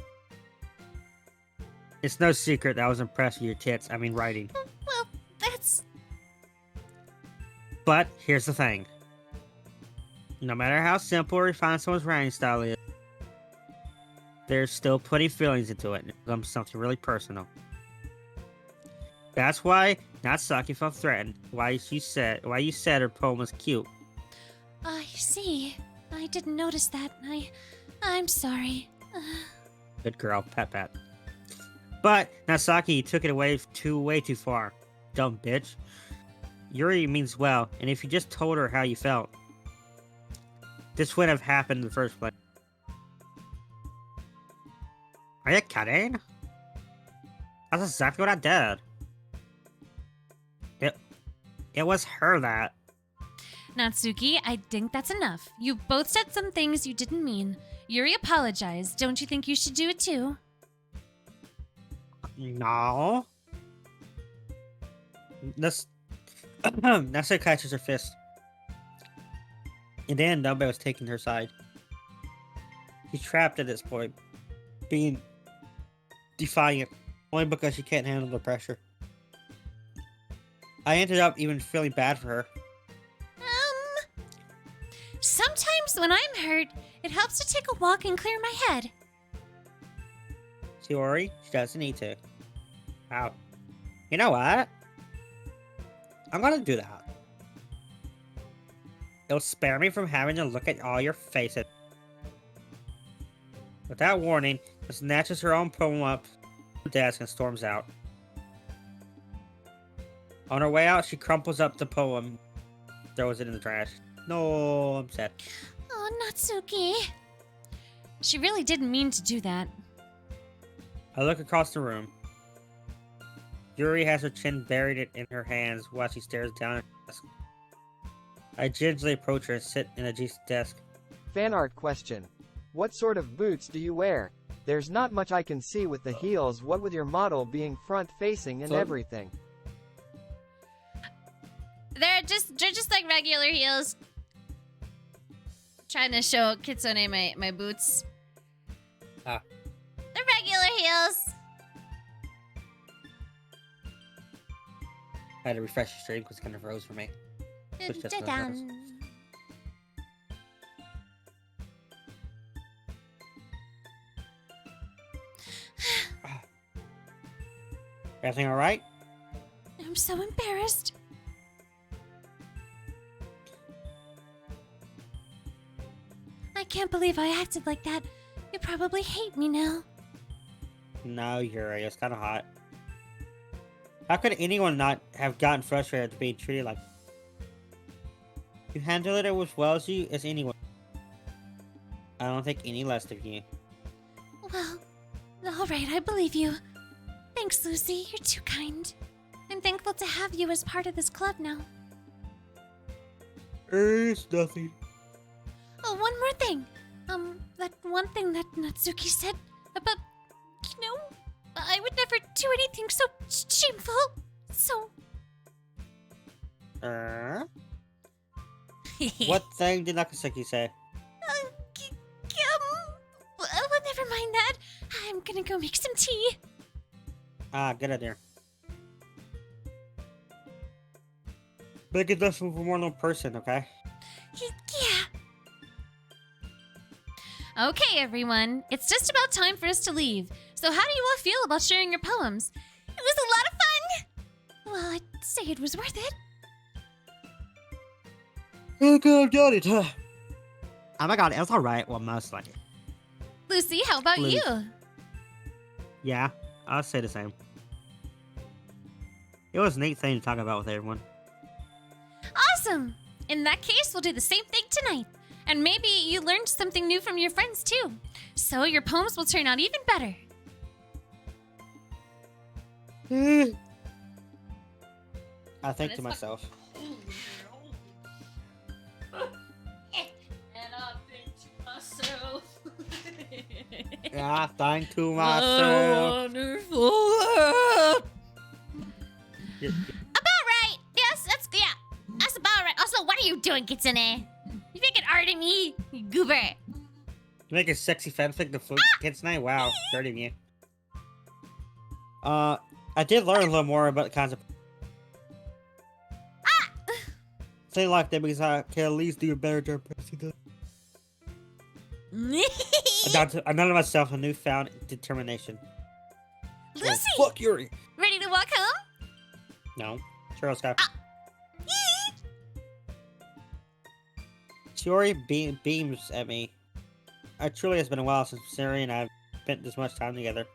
It's no secret that I was impressed with your tits, writing. Well, that's... But here's the thing. No matter how simple or refined someone's writing style is, there's still putting feelings into it, and it becomes something really personal. That's why Natsuki felt threatened. Why you said her poem was cute. I see. I didn't notice that. I'm sorry. Good girl, pat. But Natsuki took it way too far. Dumb bitch. Yuri means well, and if you just told her how you felt, this wouldn't have happened in the first place. Are you kidding? That's exactly what I did. It was her that. Natsuki, I think that's enough. You both said some things you didn't mean. Yuri apologized. Don't you think you should do it too? No. Natsuki catches her fist. And then Nobbe was taking her side. She's trapped at this point, being defiant, only because she can't handle the pressure. I ended up even feeling bad for her. Sometimes when I'm hurt, it helps to take a walk and clear my head. See, Ori? She doesn't need to. Wow. You know what? I'm gonna do that. It'll spare me from having to look at all your faces. Without warning, she snatches her own poem up from the desk and storms out. On her way out, she crumples up the poem, throws it in the trash. No, I'm sad. Oh, Natsuki. She really didn't mean to do that. I look across the room. Yuri has her chin buried in her hands while she stares down at her desk. I gingerly approach her and sit in Aji's desk. Fan art question. What sort of boots do you wear? There's not much I can see with the heels, what with your model being front-facing and everything. They're just like regular heels. Trying to show Kitsune my boots. Ah. They're regular heels. I had to refresh the stream because it kind of froze for me. Switch this to the notes. Everything alright? I'm so embarrassed. I can't believe I acted like that. You probably hate me now. No, Yuri, it's kind of hot. How could anyone not have gotten frustrated being treated like... You handled it as well as anyone. I don't think any less of you. Well, alright, I believe you. Thanks, Lucy. You're too kind. I'm thankful to have you as part of this club now. It's nothing. Oh, one more thing. That one thing that Natsuki said about, I would never do anything so shameful. So... What thing did Nakasuki say? Well, never mind that. I'm gonna go make some tea. Ah, good idea. Make it this for more than one person, okay? Yeah. Okay, everyone. It's just about time for us to leave. So how do you all feel about sharing your poems? It was a lot of fun. Well, I'd say it was worth it. Okay, I got it. Oh my god, it was alright. Well, most like it. Lucy, how about Lucy. you? Yeah, I'll say the same. It was a neat thing to talk about with everyone. Awesome. In that case, we'll do the same thing tonight. And maybe you learned something new from your friends too. So your poems will turn out even better. I think to myself. And I think to myself. Yeah, I think to myself. Wonderful world. About right. Yes, that's about right. Also, what are you doing, Kitsune? You making art of me, you goober. You make a sexy fanfic to flute kids night? Wow, dirty of you. I did learn a little more about the concept. Say like that because I can at least do a better job. I know to myself a newfound determination. Lucy, Oh, fuck Yuri. ready to walk home? No. Sure, let's go. Yuri beams at me. It truly has been a while since Siri and I have spent this much time together.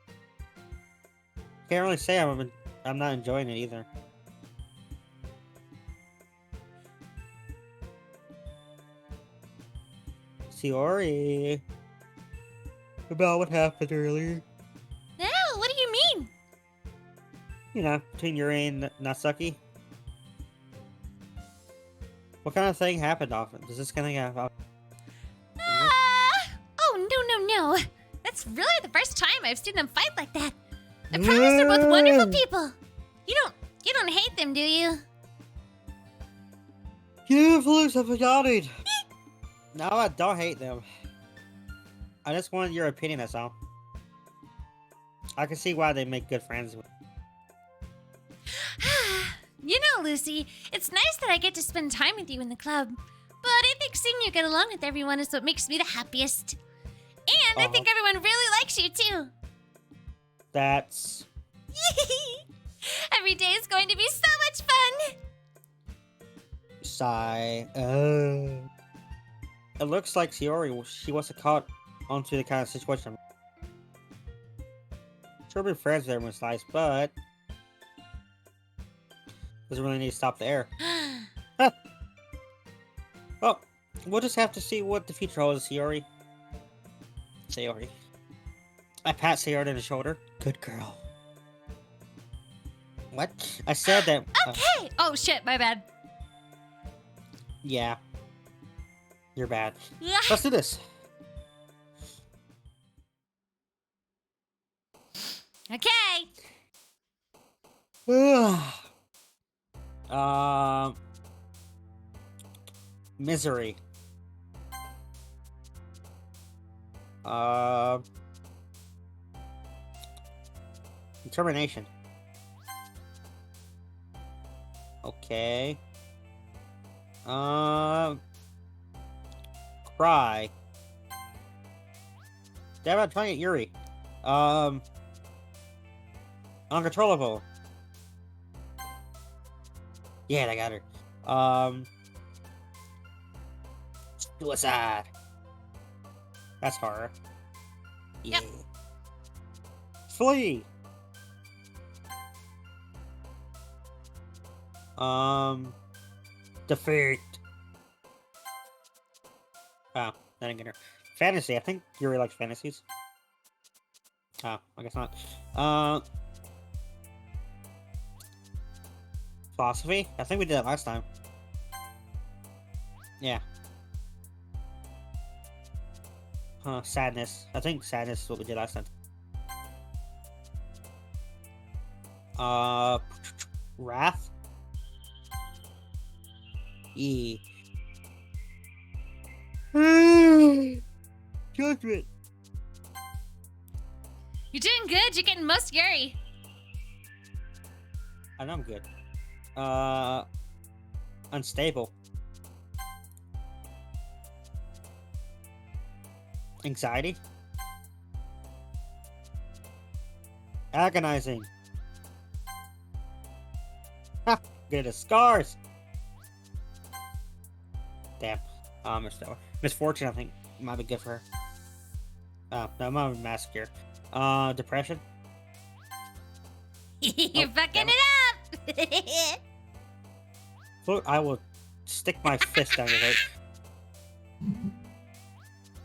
Can't really say I'm not enjoying it either. Shiori. About what happened earlier. No, what do you mean? You know, between Yuri and Natsuki. What kind of thing happened often? Does this kind of happen? Oh, no. That's really the first time I've seen them fight like that. I promise they're both wonderful people. You don't hate them, do you? You influence have forgotten. No, I don't hate them. I just wanted your opinion, that's all. I can see why they make good friends. You know, Lucy, it's nice that I get to spend time with you in the club. But I think seeing you get along with everyone is what makes me the happiest. And I think everyone really likes you, too. That's... Every day is going to be so much fun. Sigh. It looks like Shiori, she wasn't caught onto the kind of situation. Sure, be friends with everyone's nice, but doesn't really need to stop there. Well, we'll just have to see what the future holds, Shiori. I pat Shiori on the shoulder. Good girl. What? I said that. Okay. Oh, shit, my bad. Yeah. You're bad. Let's do this. Okay. Misery. Determination. Okay. Cry. Damn, I'm trying to get Yuri. Uncontrollable. Yeah, I got her. Suicide. That's horror. Yeah. Yep. Flee. Defeat. Oh, that didn't get her. Fantasy. I think Yuri likes fantasies. Oh, I guess not. Philosophy? I think we did that last time. Yeah. Sadness. I think sadness is what we did last time. Wrath? E. Judgment. You're doing good. You're getting most Yuri. I know I'm good. Unstable. Anxiety. Agonizing. Ha! Get his scars! Damn. Misfortune, I think, might be good for her. No, might be massacre. Depression. You're fucking damn it up. Float, I will stick my fist down your throat.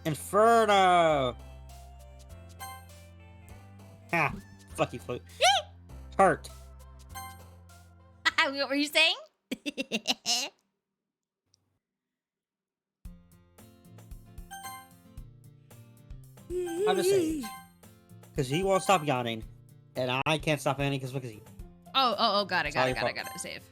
Inferno! Ha! Fuck you, Float. Hurt. What were you saying? I'm just saying. Because he won't stop yawning. And I can't stop yawning because look at he. Oh, got it. Sorry, Got it. Save.